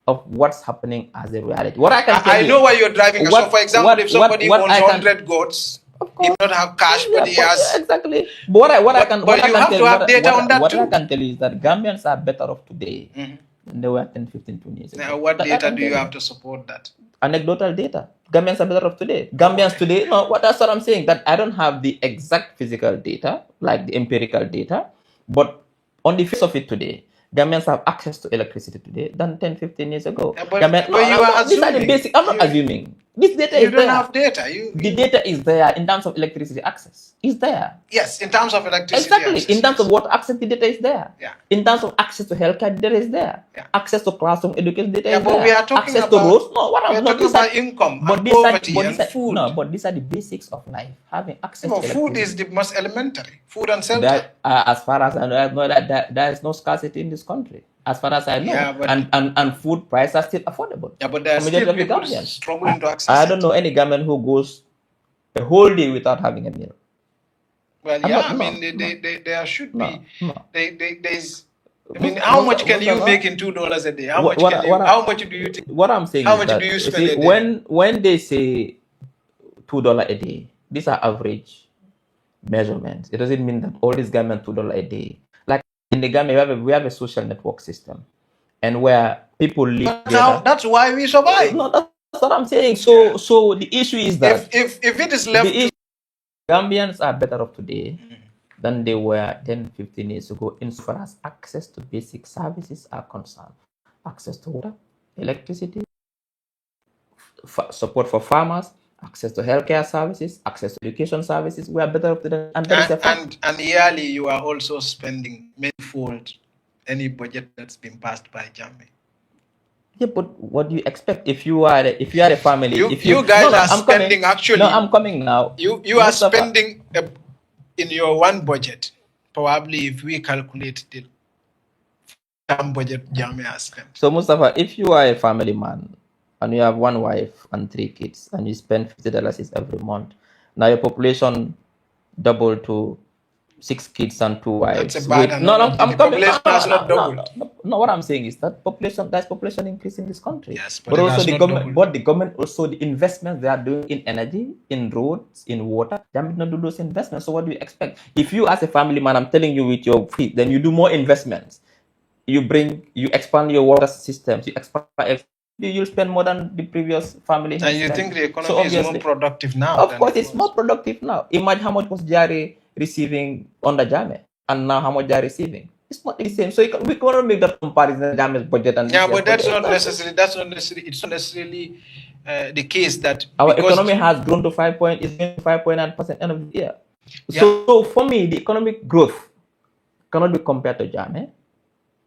of what's happening as a reality. What I can tell I you, know why you're driving. So, for example, if somebody what owns I can, 100 goats, of he course, may not have cash, yeah, but he has. exactly. But But you have to have data on that what too. I can tell you is that Gambians are better off today Mm-hmm. than they were 10, 15, 20 years ago. Now, what That I data can do tell you have to support that? Anecdotal data. Gambians are better off today. Gambians today, no, that's what I'm saying. That I don't have the exact physical data, like the empirical data, but on the face of it today, Gambians have access to electricity today than 10, 15 years ago. Yeah, but you are These are the assuming. basic. I'm not assuming. This data You is don't there. have data. The data is there in terms of electricity access. It's there. Yes, in terms of electricity Exactly. access, In terms yes. of water access, the data is there. Yeah. In terms of access to healthcare, the data is there. Yeah. Access to classroom education, data is but there. we are talking Access about to roads. No, we are talking about income and poverty and food. No, but these are the basics of life. Having access to Food electricity. is the most elementary. Food and shelter. As far as I know, there is no scarcity in this country. As far as I know, Yeah, and food prices are still affordable. Yeah, but there are still people struggling to access I don't know any government who goes a whole day without having a meal. Well, yeah, there should be. There's. I mean, how much can you make in $2 a day? How much do you think? What I'm saying how is much that do you spend a day? when they say $2 a day, these are average measurements. It doesn't mean that all these government $2 a day. Like in the Gambia, we have a social network system, and where people live together. That's why we survive. No, that's what I'm saying. So the issue is that if it is left, Gambians are better off today than they were 10, 15 years ago insofar as access to basic services are concerned. Access to water, electricity, support for farmers, access to healthcare services, access to education services. We are better off today. And that is a fact. And yearly, you are also spending manifold any budget that's been passed by Jammeh. Yeah, but what do you expect if you are a family? You guys are spending actually. No, I'm coming now. You are spending in your one budget. Probably if we calculate the budget Jammeh has spent. So Mustapha, if you are a family man and you have one wife and 3 kids and you spend $50 every month, now your population doubled to 6 kids and 2 wives. That's a bad analogy. I'm coming. No, what I'm saying is that there's population increase in this country. Yes, but also the government, also the investments they are doing in energy, in roads, in water, they did not do those investments. So what do you expect? If you as a family man, I'm telling you with your feet, then you do more investments. You expand your water systems, you'll spend more than the previous family. And you think the economy is more productive now? Of course, it's more productive now. Imagine how much was Jari receiving under Jammeh, and now how much they are receiving. It's not the same. So we cannot make that comparison. Jammeh's budget and but that's not necessarily. It's not necessarily the case that our economy has grown to 5.9% end of the year. So for me, the economic growth cannot be compared to Jammeh.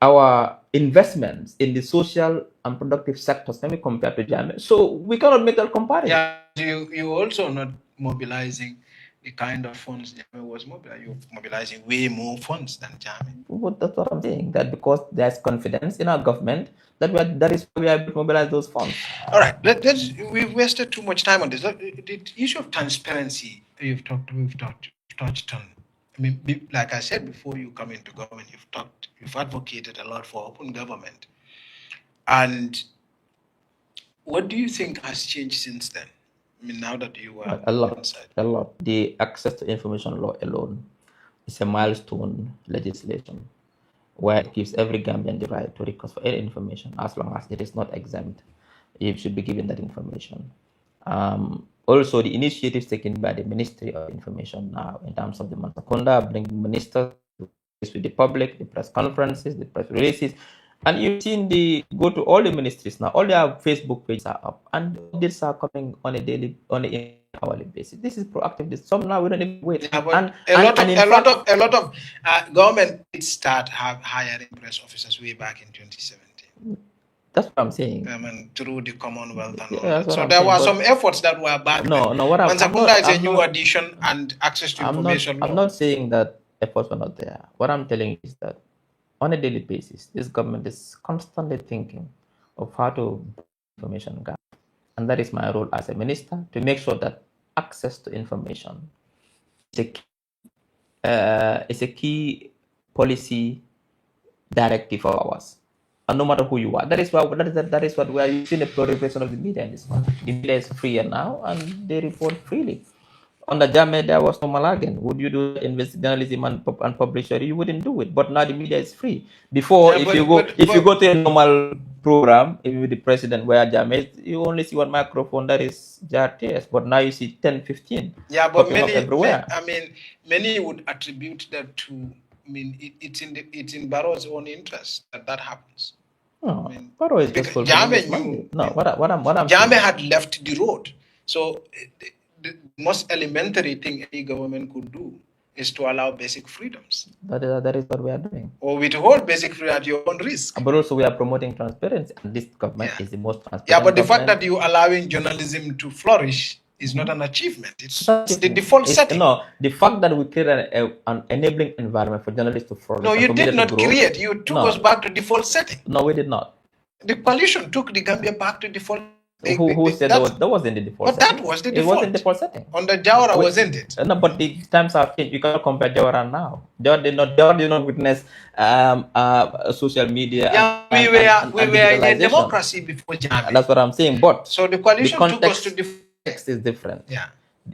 Our investments in the social and productive sectors can be compared to Jammeh. So we cannot make that comparison. Yeah, you also not mobilizing the kind of funds Jammeh was mobilizing. You're mobilizing way more funds than Jammeh. But that's what I'm saying. That because there's confidence in our government that is why we are able to mobilize those funds. All right, we've wasted too much time on this. The issue of transparency we've touched on. I mean, like I said before, you come into government, you've advocated a lot for open government. And what do you think has changed since then? I mean, now that you are a lot. The access to information law alone is a milestone legislation where it gives every Gambian the right to request for any information as long as it is not exempt. You should be given that information. Also, the initiatives taken by the Ministry of Information now in terms of the Mansakonda, bringing ministers with the public, the press conferences, the press releases, And you've seen go to all the ministries now, all their Facebook pages are up, and updates are coming on a hourly basis. This is proactive. Some now we don't even wait. Yeah, but And a lot in fact, a lot of government did start hiring press officers way back in 2017. that's what I'm saying. I mean, through the Commonwealth and all Yeah, that. So there were some efforts that were back no, then. no. What I'm Manzakunda is a I'm new not, addition and access to information law. I'm not saying that efforts were not there. What I'm telling you is that on a daily basis, this government is constantly thinking of how to information gap. And that is my role as a minister, to make sure that access to information is a key policy directive of ours. And no matter who you are, that is what we are using the proliferation of the media in this one. The media is freer now, and they report freely. Under Jame, there was no Malagan. Would you do journalism and publisher? You wouldn't do it. But now the media is free. Before, Yeah, if you go to a normal program, even with the president where Jame, you only see one microphone, that is JRTS. But now you see 10, 15. Yeah, but everywhere. Many would attribute that to. It's in Barrow's own interest that happens. No, Barrow is just Jame knew. No, what I'm Jame had left the road. So the most elementary thing any government could do is to allow basic freedoms. That is what we are doing. Or withhold basic freedom at your own risk. But also we are promoting transparency, and this government is the most transparent. Yeah, but the fact that you're allowing journalism to flourish is not an achievement. It's the default setting. No, the fact that we created an enabling environment for journalists to flourish. No, you did not create. You took us back to default setting. No, we did not. The coalition took the Gambia back to default. Who said that wasn't the default setting? That was the default. It wasn't the default setting. Under Jawara, wasn't it? No, but the times have changed. You cannot compare Jawara now. Jawara did not witness social media. Yeah, we were in a democracy before Jame. That's what I'm saying. But so the coalition took us to context is different. Yeah.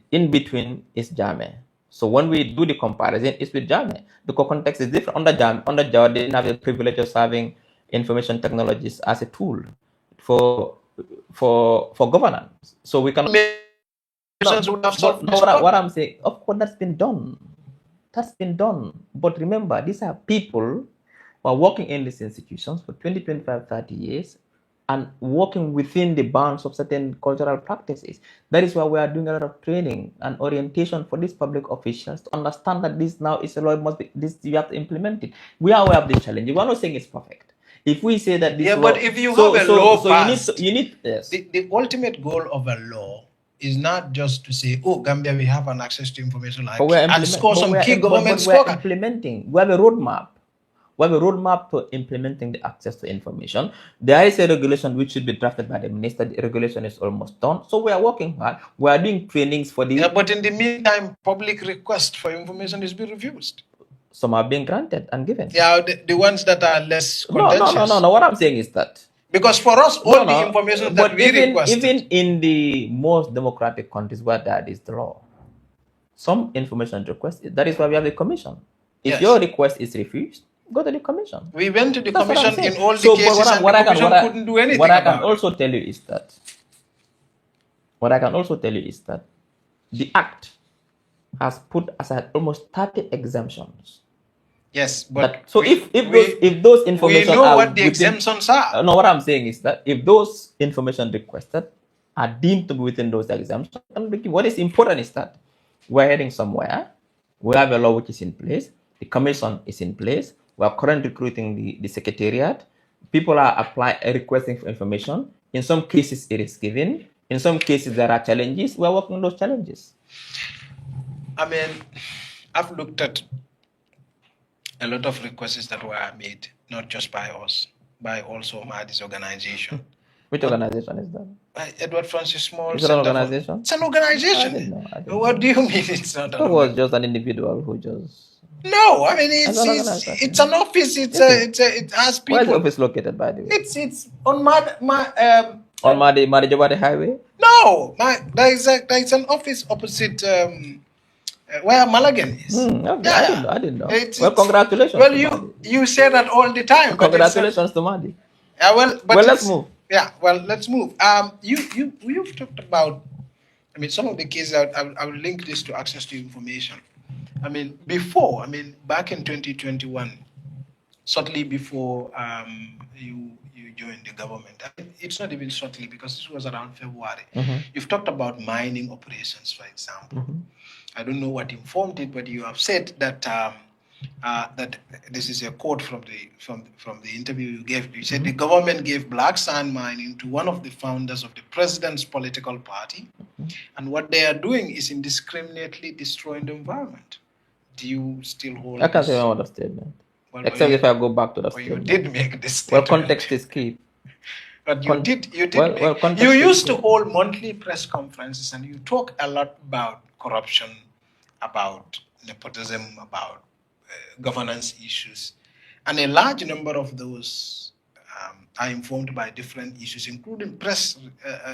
In between is Jame. So when we do the comparison, it's with Jame. The context is different. Under Jawara, they didn't have the privilege of having information technologies as a tool for governance. So we can. What I'm saying, of course, that's been done. That's been done. But remember, these are people who are working in these institutions for 20, 25, 30 years and working within the bounds of certain cultural practices. That is why we are doing a lot of training and orientation for these public officials to understand that this now is a law, you have to implement it. We are aware of the challenge. We are not saying it's perfect. If we say that this but if you have a law passed, you need yes. The ultimate goal of a law is not just to say, oh, Gambia, we have an access to information and score some key government score. We're implementing. We have a roadmap. We have a roadmap to implementing the access to information. There is a regulation which should be drafted by the minister. The regulation is almost done. So we are working hard. We are doing trainings for the... Yeah, but in the meantime, public request for information is being refused. Some are being granted and given. Yeah, the ones that are less contentious. No. What I'm saying is that... Because for us, all the information that we requested... Even in the most democratic countries where that is the law, some information requested. That is why we have the commission. If your request is refused, go to the commission. We went to the commission in all the cases and the commission couldn't do anything What I can also tell you is that the Act has put aside almost 30 exemptions. Yes, but if those information we know what the exemptions are. No, what I'm saying is that if those information requested are deemed to be within those exemptions, what is important is that we're heading somewhere. We have a law which is in place. The commission is in place. We are currently recruiting the secretariat. People are requesting for information. In some cases, it is given. In some cases, there are challenges. We are working on those challenges. I mean, I've looked at a lot of requests that were made, not just by us, by also Mahdi's organization. Which organization is that? Edward Francis Small. Is it an organization? It's an organization. I didn't know. What do you mean it's not an organization? It was just an individual who just... No, I mean it's an office. It has people. Where is the office located, by the way? It's on Mahdi Jawara Highway. No, there is an office opposite where Malagan is. Okay. I didn't know. Well, congratulations. Well, you say that all the time. Congratulations to Mahdi. Yeah, well, let's move. Yeah, well, let's move. You've talked about. I mean, some of the cases. I will link this to access to information. I mean, back in 2021, shortly before you joined the government. I mean, it's not even shortly because this was around February. You've talked about mining operations, for example. I don't know what informed it, but you have said that that this is a quote from the interview you gave. You said the government gave black sand mining to one of the founders of the president's political party, and what they are doing is indiscriminately destroying the environment. Do you still hold? I can't say another statement. Well, except if I go back to the statement. You did make this Well, statement. context is key. But you did. Context you used to hold monthly press conferences and you talk a lot about corruption, about nepotism, about governance issues. And a large number of those are informed by different issues, including press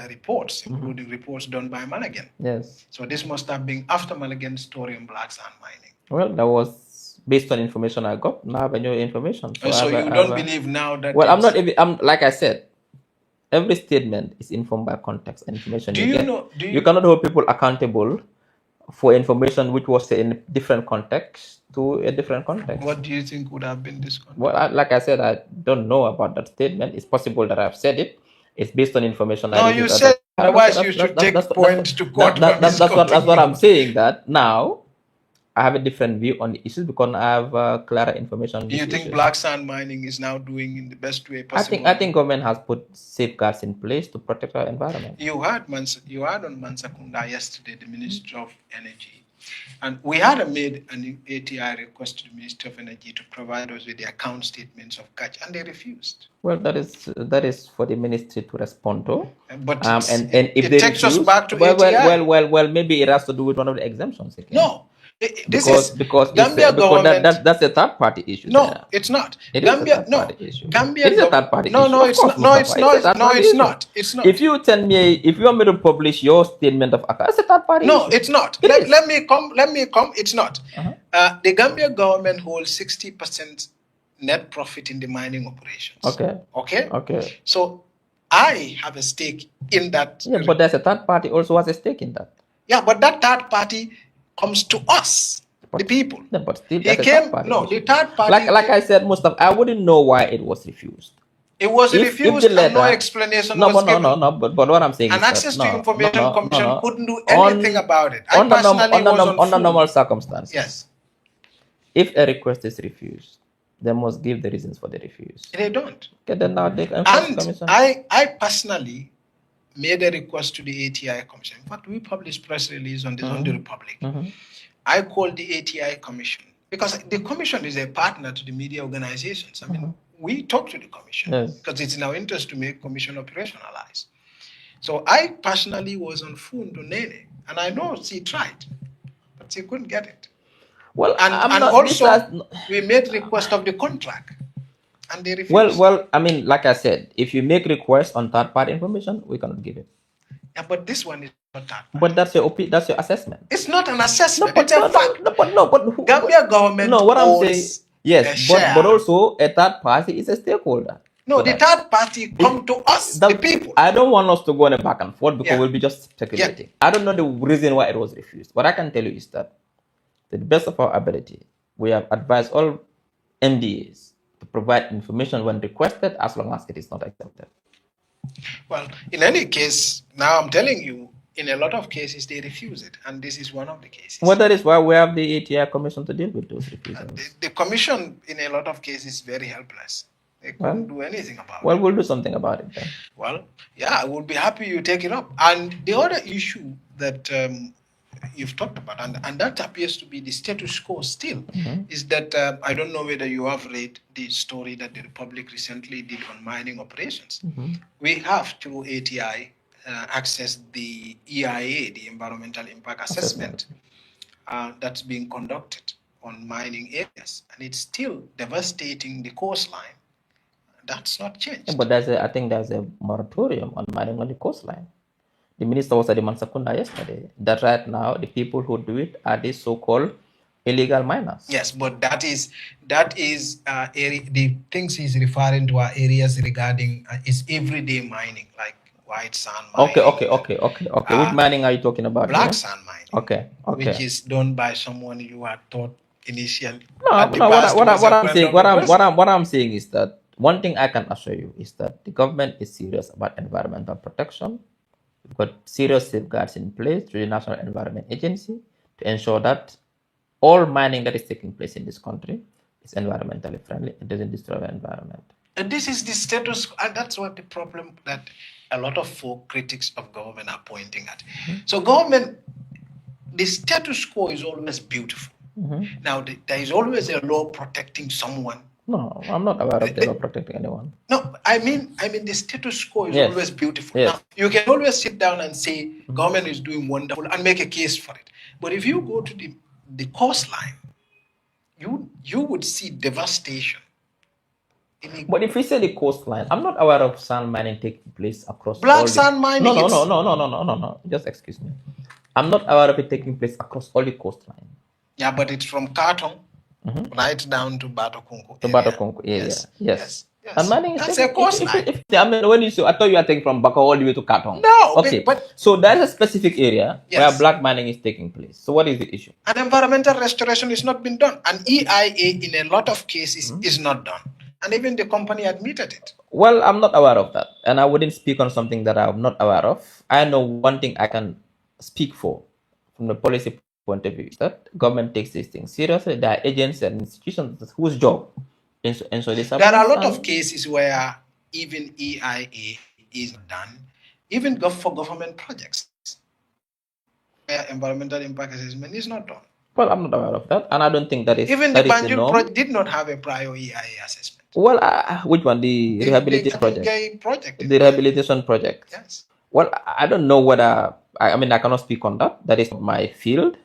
reports, including reports done by Mulligan. Yes. So this must have been after Mulligan's story on black sand mining. Well, that was based on information I got. Now I have new information. So you don't believe now that... Well, I'm like I said, every statement is informed by context and information. You cannot hold people accountable for information which was in a different context to a different context. What do you think would have been this context? Well, like I said, I don't know about that statement. It's possible that I've said it. It's based on information. No, you said otherwise you should take point to court. That's what I'm saying. That now I have a different view on the issues because I have clearer information. Do you think black sand mining is now doing in the best way possible? I think government has put safeguards in place to protect our environment. You had on Mansakunda yesterday, the Minister of Energy, and we had made an ATI request to the Minister of Energy to provide us with the account statements of catch, and they refused. Well, that is for the ministry to respond to. But and if they takes refuse, us back to ATI. Well, maybe it has to do with one of the exemptions again. No. Because that's a third party issue. No, it's not. Gambia, no. Gambia, it is a third party issue. No, it's not. It's not. If you want me to publish your statement of account, it's a third party issue. It's not. Let me come. It's not. The Gambia government holds 60% net profit in the mining operations. Okay. So I have a stake in that. Yeah, but there's a third party also has a stake in that. Yeah, but that third party comes to us, the people. Yeah, but still, the third party. Like I said, Mustapha, I wouldn't know why it was refused. It was refused and no explanation was given. No, but what I'm saying is Access to Information Commission couldn't do anything about it. I personally was on normal circumstances. Yes. If a request is refused, they must give the reasons for the refuse. They don't. Okay, then now they can I personally made a request to the ATI Commission. In fact, we published press release on this on the Republic. I called the ATI Commission because the Commission is a partner to the media organizations. I mean, we talk to the Commission because it's in our interest to make Commission operationalized. So I personally was on phone to Nene, and I know she tried, but she couldn't get it. Well, and also we made request of the contract. And they refuse. Well, I mean, like I said, if you make requests on third-party information, we cannot give it. Yeah, but this one is not third-party. But that's your assessment. It's not an assessment. It's a fact. But Gambia government. No, what I'm saying. Yes, but also a third party is a stakeholder. No, the third party come to us, the people. I don't want us to go on a back and forth because we'll be just speculating. I don't know the reason why it was refused. What I can tell you is that, to the best of our ability, we have advised all MDAs to provide information when requested, as long as it is not accepted. Well, in any case, now I'm telling you, in a lot of cases, they refuse it, and this is one of the cases. Well, that is why we have the ATI Commission to deal with those refusals. The Commission, in a lot of cases, is very helpless. They couldn't do anything about it. Well, we'll do something about it then. Well, yeah, I would be happy you take it up. And the other issue that you've talked about, and that appears to be the status quo still, is that I don't know whether you have read the story that the Republic recently did on mining operations. We have, through ATI, accessed the EIA, the Environmental Impact Assessment, that's being conducted on mining areas, and it's still devastating the coastline. That's not changed. Yeah, but I think there's a moratorium on mining on the coastline. The minister was at the Mansakunda yesterday. That right now the people who do it are the so-called illegal miners. Yes, but that is the things he's referring to are areas regarding is everyday mining, like white sand mining. Okay. Which mining are you talking about? Black sand mining. Okay. Which is done by someone you are thought initially. No, At the no. past, it was a well-known request. What I'm saying is that one thing I can assure you is that the government is serious about environmental protection. We've got serious safeguards in place through the National Environment Agency to ensure that all mining that is taking place in this country is environmentally friendly. It doesn't destroy the environment. And this is the status, and that's what the problem that a lot of folk critics of government are pointing at. So government, the status quo is always beautiful. Now, there is always a law protecting someone. No, I'm not aware of the law protecting anyone. No, I mean the status quo is Yes. always beautiful. Yes. Now, you can always sit down and say government is doing wonderful and make a case for it. But if you go to the coastline, you would see devastation. But if we say the coastline, I'm not aware of sand mining taking place across Black sand mining. No. Just excuse me. I'm not aware of it taking place across all the coastline. Yeah, but it's from Kartong right down to Batokunko. To Batokunko area. Yes. And mining is a coastline. I mean, when you say, I thought you are taking from Bako all the way to Kartong. No. Okay. But so there's a specific area where black mining is taking place. So what is the issue? An environmental restoration is not been done. An EIA in a lot of cases is not done. And even the company admitted it. Well, I'm not aware of that. And I wouldn't speak on something that I'm not aware of. I know one thing I can speak for from the policy point of view is that government takes these things seriously. There are agencies and institutions whose job is so this happens. There are a lot of cases where even EIA is done, even for government projects, where environmental impact assessment is not done. Well, I'm not aware of that, and I don't think that is. Even the Banjul project did not have a prior EIA assessment. Well, which one? The rehabilitation project. The rehabilitation project. Yes. Well, I don't know whether I mean I cannot speak on that. That is my field.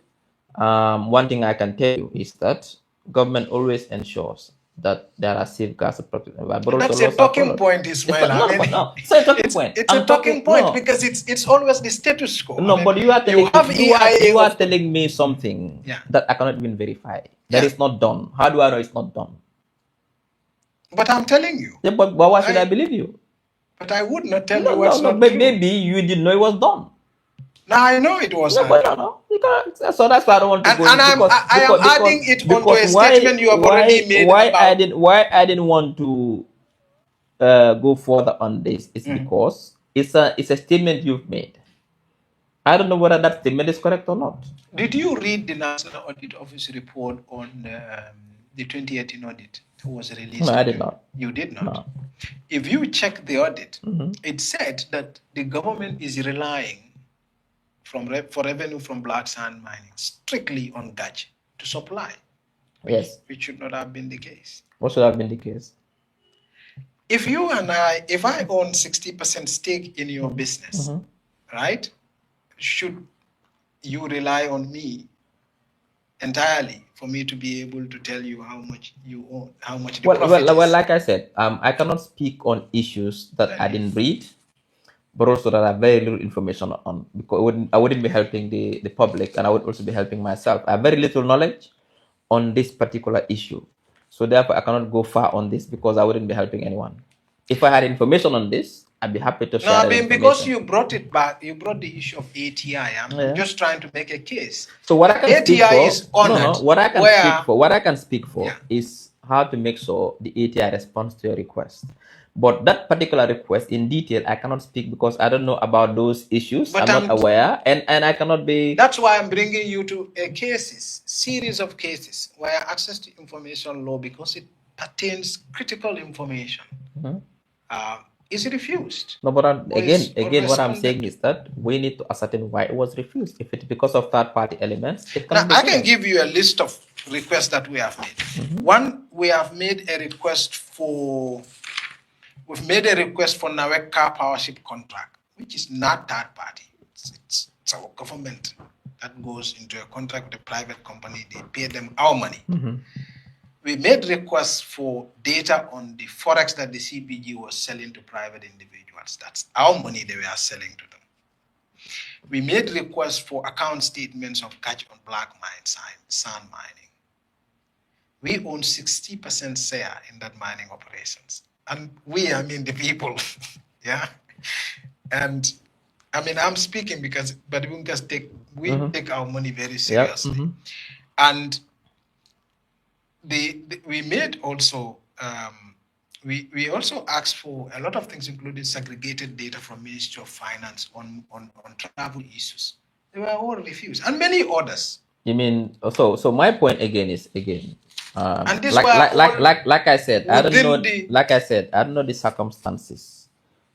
One thing I can tell you is that government always ensures that there are safeguards to protect the environment. That's a talking point, Ismaila. No, it's a talking point. It's a talking point because it's always the status quo. No, but you are telling me something that I cannot even verify. That is not done. How do I know it's not done? But I'm telling you. Yeah, but why should I believe you? But I would not tell you what's not true. Maybe you didn't know it was done. No, I know it was. No, but no. So that's why I don't want to go. And I am adding it onto a statement you have already made. Why I didn't want to go further on this is because it's a statement you've made. I don't know whether that statement is correct or not. Did you read the National Audit Office report on the 2018 audit that was released? No, I did not. You did not? No. If you check the audit, it said that the government is relying for revenue from black sand mining strictly on GAJ to supply. Yes. Which should not have been the case. What should have been the case? If I own 60% stake in your business, right? Should you rely on me entirely for me to be able to tell you how much you own, how much the profit is? Well, like I said, I cannot speak on issues that I didn't read, but also that I have very little information on, because I wouldn't be helping the public, and I would also be helping myself. I have very little knowledge on this particular issue. So therefore, I cannot go far on this because I wouldn't be helping anyone. If I had information on this, I'd be happy to share that information. Because you brought it back, you brought the issue of ATI. I'm just trying to make a case. So what I can ATI speak for, is honored. What I can speak for is how to make sure the ATI responds to your request. But that particular request in detail, I cannot speak because I don't know about those issues. But I'm not aware, and I cannot be. That's why I'm bringing you to a series of cases where access to information law, because it pertains critical information, is refused. No, but again, what I'm saying is that we need to ascertain why it was refused. If it's because of third-party elements, it can be. I can give you a list of requests that we have made. One, we have made a request for. We've made a request for NAWEC car powership contract, which is not third party. It's our government that goes into a contract with a private company. They pay them our money. We made requests for data on the forex that the CBG was selling to private individuals. That's our money they were selling to them. We made requests for account statements of catch on black mine sand mining. We own 60% share in that mining operations. And I mean the people, yeah. And I mean, I'm speaking but we take our money very seriously. And we made also we also asked for a lot of things, including segregated data from Ministry of Finance on travel issues. They were all refused, and many others. You mean so? My point again is And this like were I said, I don't within know. the Like I said, I don't know the circumstances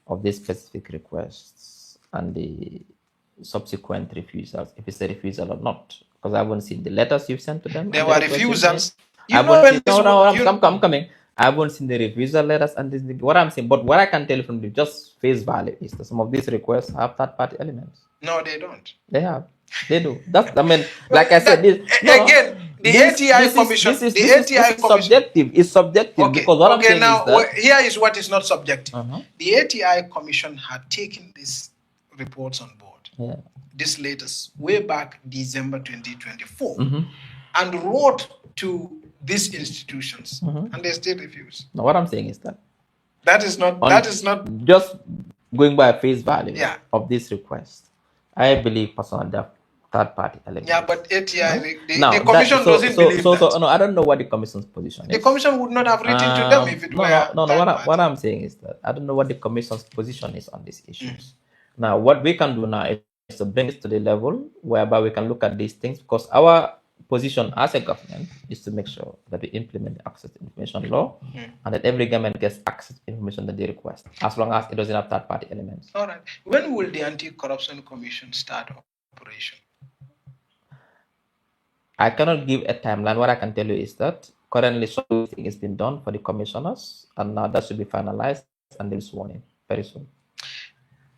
of these specific requests and the subsequent refusals, if it's a refusal or not, because I haven't seen the letters you've sent to them. there and the were requests you've made. refusals. I You know haven't when seen, this I'm coming. I haven't seen the refusal letters and this, what I'm saying. But what I can tell you from the just face value is that some of these requests have third-party elements. No, they don't. They have. They do. That's. I mean, like I said, this again. The ATI Commission. This is subjective. It's subjective Okay. because what I'm saying now, is that here is what is not subjective. The ATI Commission had taken these reports on board. Yeah. This latest, way back December 2024, and wrote to these institutions, and they still refuse. Now, what I'm saying is that that is not just going by face value Yeah. of this request. I believe personally that third-party elements. Yeah, but ATI, the Now, commission doesn't believe that. No, I don't know what the commission's position The is. commission would not have written to them if it were. No. What I'm saying is that I don't know what the commission's position is on these issues. Now, what we can do now is to bring it to the level whereby we can look at these things, because our position as a government is to make sure that we implement the access to information law and that every government gets access to information that they request, as long as it doesn't have third-party elements. All right. When will the Anti-Corruption Commission start operation? I cannot give a timeline. What I can tell you is that currently something is being done for the commissioners, and now that should be finalized and they'll be sworn in very soon.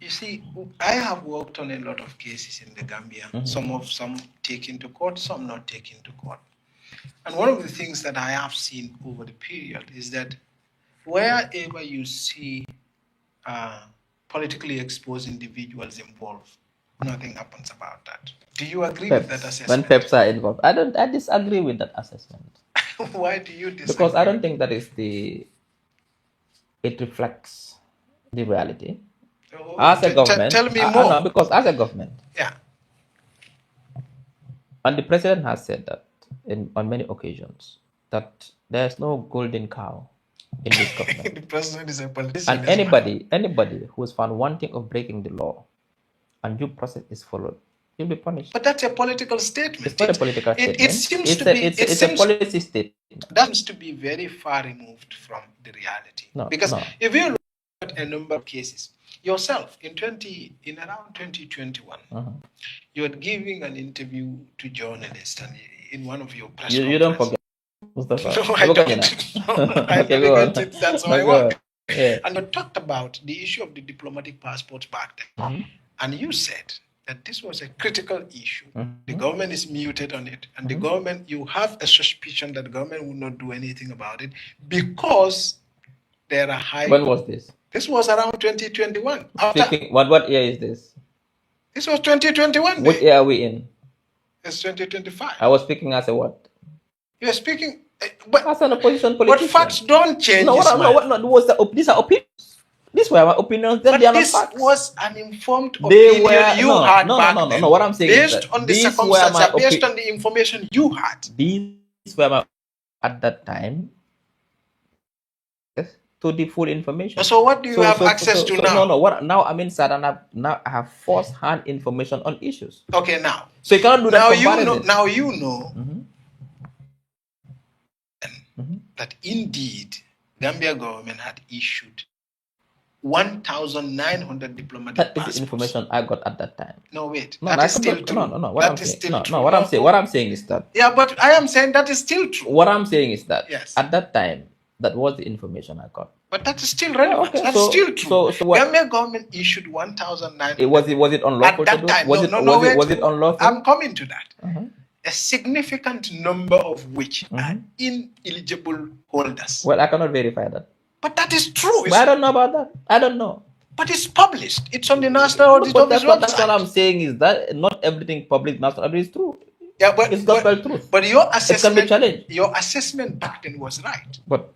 You see, I have worked on a lot of cases in the Gambia. Some taken to court, some not taken to court. And one of the things that I have seen over the period is that wherever you see politically exposed individuals involved, nothing happens about that. Do you agree with that assessment? When PEPs are involved, I disagree with that assessment. Why do you disagree? Because I don't think that is it reflects the reality. As a government, tell me more. No, because as a government, yeah, and the president has said that on many occasions that there's no golden cow in this government. The president is a politician. And anybody who is found wanting of breaking the law and due process is followed, you'll be punished. But that's a political statement. It's not a political statement. It seems to be. It's a policy statement. That seems to be very far removed from the reality. Because if you look at a number of cases, yourself in around 2021, you were giving an interview to journalists, and in one of your press conferences. You don't forget, Mustapha. No, I don't. I forget. That's my work. Yeah. And you talked about the issue of the diplomatic passports back then, and you said that this was a critical issue. The government is muted on it, and the government, you have a suspicion that the government will not do anything about it because there are high. When was this? This was around 2021. What year is this? This was 2021. What year are we in? It's 2025. I was speaking as a what? You are speaking, but as an opposition politician. But facts don't change. These are opinions. These were my opinions. Then but they are this not facts. was an informed opinion you had back then. No. What I'm saying based is that on the circumstances, based on the information you had. These were my at that time. To the full information. So what do you have access to now? No. Now I'm inside and I have first-hand information on issues. Okay, now. So you cannot do that comparison. Now you know that indeed Gambia government had issued 1,900 diplomatic passports. That is the information I got at that time. No, wait. That is still true. No. What I'm saying is that. Yeah, but I am saying that is still true. What I'm saying is that yes. At that time, that was the information I got. But that is still relevant. Okay, That's still true. So what? Gambia government issued 1,900. Was it unlawful at that time? Was it unlawful? I'm coming to that. A significant number of which are ineligible holders. Well, I cannot verify that. But that is true. But I don't know about that. I don't know. But it's published. It's on the National Audit Office website. That's what I'm saying is that not everything public national audit is true. Yeah, but it's gospel truth. But your assessment, it can be challenged. Your assessment back then was right. But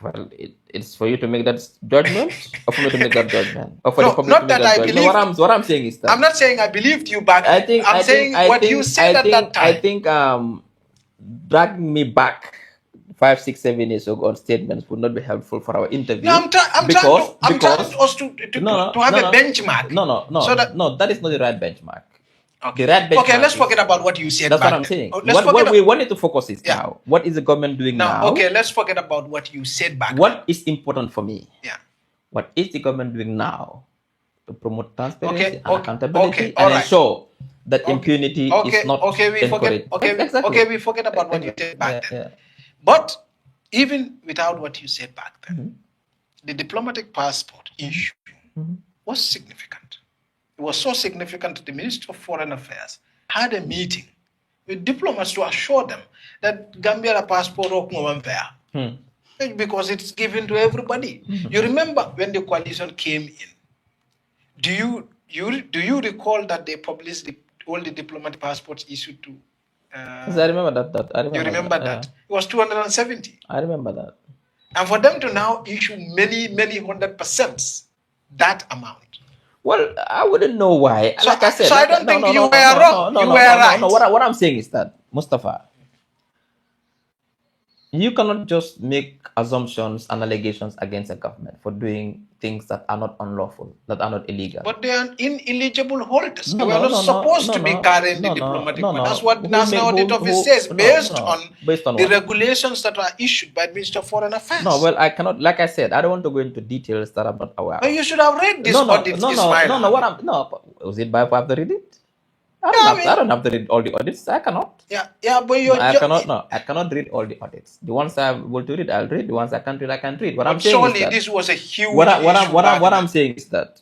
well, it's for you to make that judgment, or for me to make that judgment, or for the public not to make that that I judgment. believe. No, what I'm saying is that I'm not saying I believed you back. I'm saying what you said at that time. I think drag me back 5, 6, 7 years ago on statements would not be helpful for our interview. No, I'm trying us to have a benchmark. No, that is not the right benchmark. Okay. The right benchmark. Okay, let's forget about what you said. That's back what I'm then. saying. What we wanted to focus is now. What is the government doing now? Okay, let's forget about what you said back then. What is important for me? Yeah. What is the government doing now to promote transparency and accountability and ensure that impunity is not encouraged? Okay, we forget about what you said back then. But even without what you said back then, the diplomatic passport issue was significant. It was so significant that the Minister of Foreign Affairs had a meeting with diplomats to assure them that Gambia passport because it's given to everybody. You remember when the coalition came in? Do you recall that they published all the diplomatic passports issued to? I remember that. You remember that? It was 270. I remember that. And for them to now issue many 100% that amount. Well, I wouldn't know why. So, like I said, so I don't think you were wrong. You were right. What I'm saying is that, Mustapha, you cannot just make assumptions and allegations against a government for doing things that are not unlawful, that are not illegal. But they are ineligible holders. They were not supposed to be carrying the diplomatic. That's what National Audit Office says, based on the regulations that are issued by the Minister of Foreign Affairs. No, well, I cannot. Like I said, I don't want to go into details that I'm not aware. But you should have read this audit, Ismaila. Was it by have to read it? I don't have to read all the audits. I cannot. I cannot read all the audits. The ones I'm able to read, I'll read. The ones I can't read, I can't read. This was a huge what I'm saying is that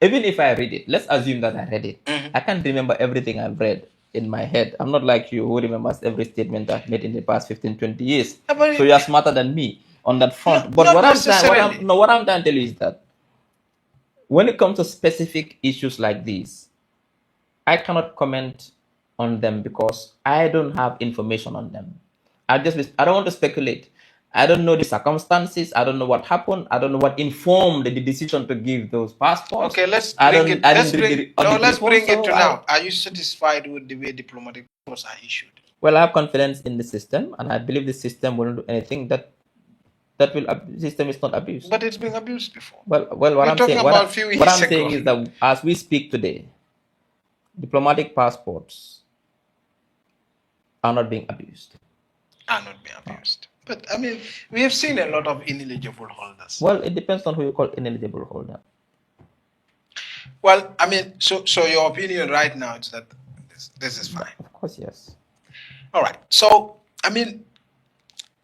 even if I read it, let's assume that I read it. I can't remember everything I've read in my head. I'm not like you who remembers every statement I've made in the past 15, 20 years. So you're smarter than me on that front. But what I'm trying to tell you is that when it comes to specific issues like these, I cannot comment on them because I don't have information on them. I don't want to speculate. I don't know the circumstances. I don't know what happened. I don't know what informed the decision to give those passports. Okay, let's bring it to now. Are you satisfied with the way diplomatic passports are issued? Well, I have confidence in the system, and I believe the system will do anything the system is not abused. But it's been abused before. What I'm saying is that as we speak today, diplomatic passports are not being abused. But I mean, we have seen a lot of ineligible holders. Well, it depends on who you call ineligible holder. Well, I mean, so your opinion right now is that this is fine. Of course, yes. All right. So, I mean,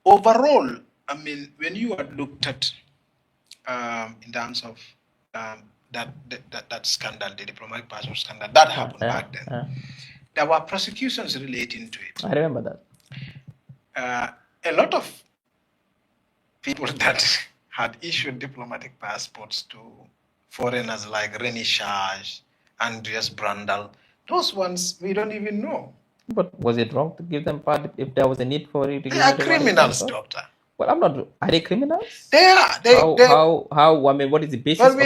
overall, I mean, when you are looked at in terms of that scandal, the diplomatic passport scandal, that happened back then. There were prosecutions relating to it. I remember that. A lot of people that had issued diplomatic passports to foreigners like Reni Shaj, Andreas Brandal, those ones we don't even know. But was it wrong to give them part if there was a need for it? They are criminals, doctor. Well, I'm not. Are they criminals? They are. How? I mean, what is the basis? Well,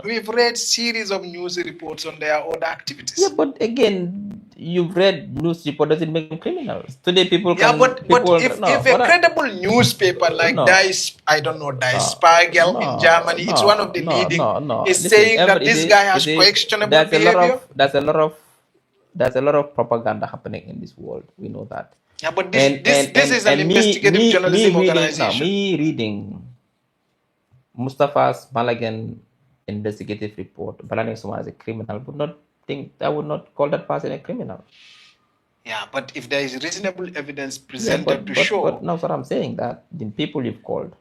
we've read series of news reports on their own activities. Yeah, but again, you've read news report doesn't make them criminals. Today, people. If a credible newspaper like Die Spiegel in Germany, it's one of the leading, is saying that this guy has questionable behavior. There's a lot of propaganda happening in this world. We know that. Yeah, but this is an investigative journalism organization. Me reading Mustapha's Malagan investigative report, balancing someone as a criminal, I would not call that person a criminal. Yeah, but if there is reasonable evidence presented to show. But no, what I'm saying that the people you've called,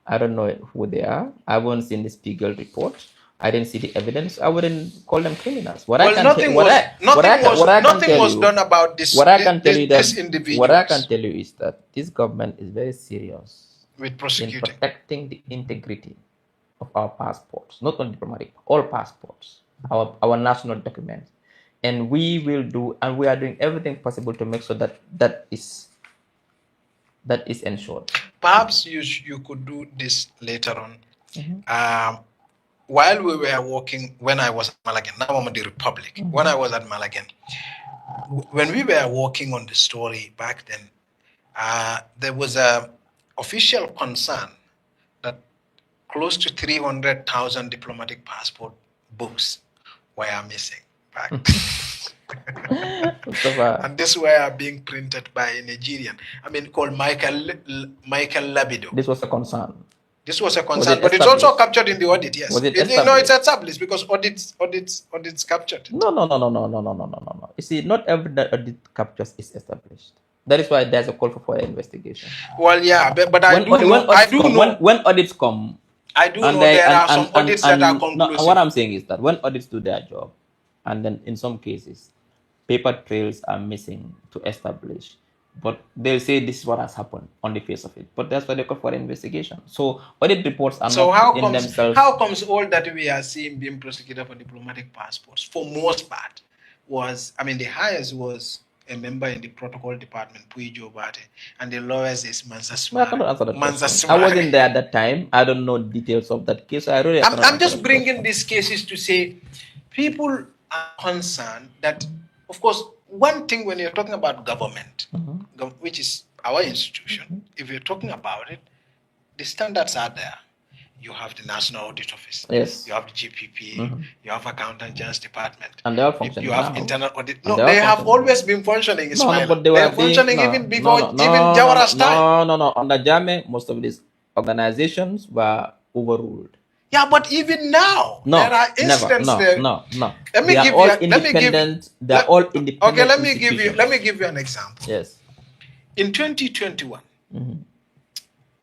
I don't know who they are. I haven't seen the Spiegel report. I didn't see the evidence. I wouldn't call them criminals. Nothing was done about this. What I can tell you is that this government is very serious with prosecuting, in protecting the integrity of our passports, not only diplomatic, all passports, our national documents, and we are doing everything possible to make sure that is ensured. Perhaps you could do this later on. While we were working, when I was at Malagan, now I'm at the Republic. When I was at Malagan, when we were working on the story back then, there was a official concern that close to 300,000 diplomatic passport books were missing. Right? And this were being printed by a Nigerian, called Michael Labido. This was a concern. This was a concern, but it's also captured in the audit. Yes, was it no, it's established because audits captured it. No. You see, not every audit captures is established. That is why there's a call for further investigation. Well, yeah, but I do know when audits come. I do know there are some audits that are conclusive. What I'm saying is that when audits do their job, and then in some cases, paper trails are missing to establish, but they'll say this is what has happened on the face of it. But that's why they call for investigation. So audit reports are not in themselves. How comes all that we are seeing being prosecuted for diplomatic passports, for most part, was, the highest was a member in the protocol department, Puijo Bate, and the lawyers is Mansa I cannot answer that question. I wasn't there at that time. I don't know details of that case. I'm just bringing these cases to say people are concerned that, of course, one thing when you're talking about government, which is our institution, if you're talking about it, the standards are there. You have the National Audit Office. Yes. You have the GPP. You have Accountant General's Department. And they are functioning. You have internal audit. No, they have always been functioning. No, but they were functioning even before Jawara's time. No. Under Jame, most of these organizations were overruled. Yeah, but even now, there are instances there. No. They are all independent. Okay, let me give you an example. Yes. In 2021,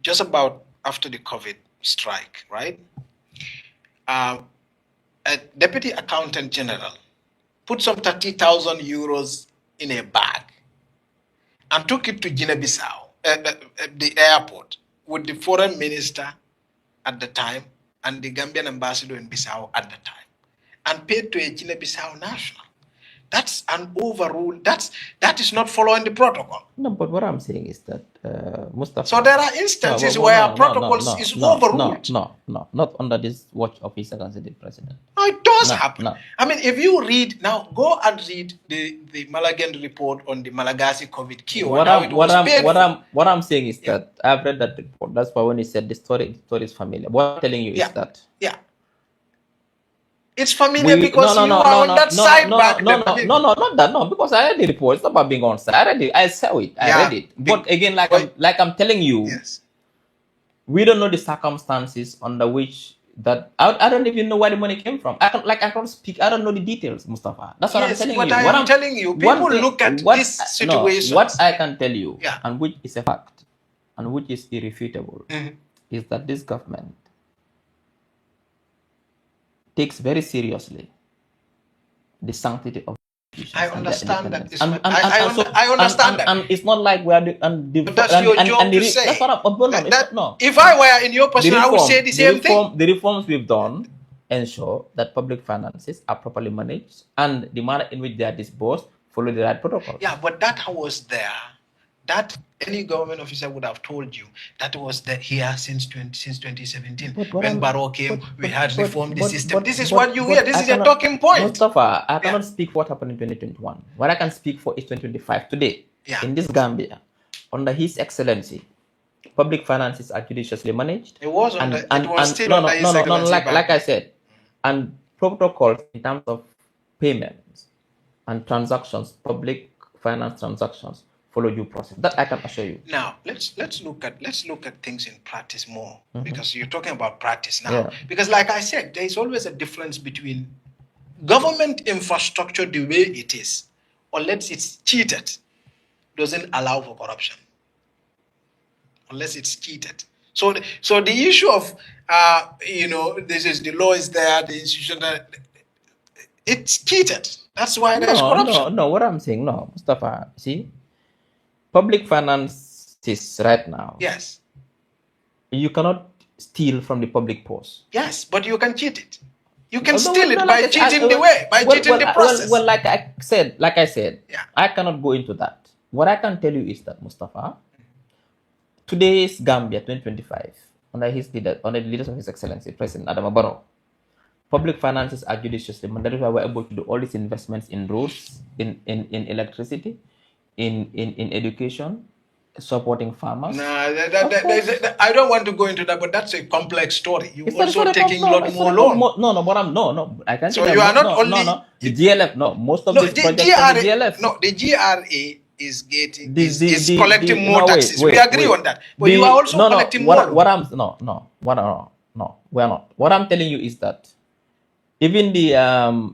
just about after the COVID strike, right? A deputy accountant general put some 30,000 euros in a bag and took it to Guinea-Bissau, the airport, with the foreign minister at the time and the Gambian ambassador in Bissau at the time, and paid to a Guinea-Bissau national. That's an overrule. That is not following the protocol. No, but what I'm saying is that Mustapha. So there are instances where protocols is overruled. No, not under this watch of His Excellency the President. No, it does happen. No. If you read now, go and read the Malagan report on the Malagasy COVID cure. What I'm saying is that I've read that report. That's why when he said the story is familiar. What I'm telling you is that. Yeah. It's familiar because you are on that side back. Not that. No, because I read the report. It's not about being on side. I read it. I saw it. I read it. But again, I'm telling you, yes, we don't know the circumstances under which that. I don't even know where the money came from. I can't speak. I don't know the details, Mustapha. That's what I'm telling you. What I'm telling you, people look at this situation. What I can tell you, and which is a fact, and which is irrefutable, is that this government takes very seriously the sanctity of institutions. I understand that. I understand that. And it's not like we are but that's your job to say. That's what I'm. If I were in your position, I would say the same thing. The reforms we've done ensure that public finances are properly managed and the manner in which they are disbursed follow the right protocol. Yeah, but that was there. That any government officer would have told you that was here since 2017. When Barrow came, we had reformed the system. This is what you hear. This is a talking point. Mustapha, I cannot speak for what happened in 2021. What I can speak for is 2025. Today, in this Gambia, under His Excellency, public finances are judiciously managed. It was under His Excellency. Like I said, and protocols in terms of payments and transactions, public finance transactions, follow due process. That I can assure you. Now let's look at things in practice more, because you're talking about practice now. Because like I said, there is always a difference between government infrastructure the way it is, unless it's cheated, doesn't allow for corruption. Unless it's cheated. So the issue of this is the law is there, the institution it's cheated. That's why there's corruption. No, what I'm saying, Mustapha, see. Public finances right now. Yes. You cannot steal from the public purse. Yes, but you can cheat it. You can steal it by cheating the way, by cheating the process. Well, like I said, I cannot go into that. What I can tell you is that, Mustapha, today's Gambia 2025, under the leadership of His Excellency President Adama Barrow, public finances are judiciously managed. That is why we're able to do all these investments in roads, in electricity, in education, supporting farmers. Nah, I don't want to go into that, but that's a complex story. You It's not also taking a lot more loan. loan. No, but no. I can't say So that. you are not No. only The GLF. No, most of no these the projects from the GRA. GLF. No, the GRA is getting The collecting more no, taxes. We agree on that, but you are also collecting more. What I'm no. We're not. What I'm telling you is that even the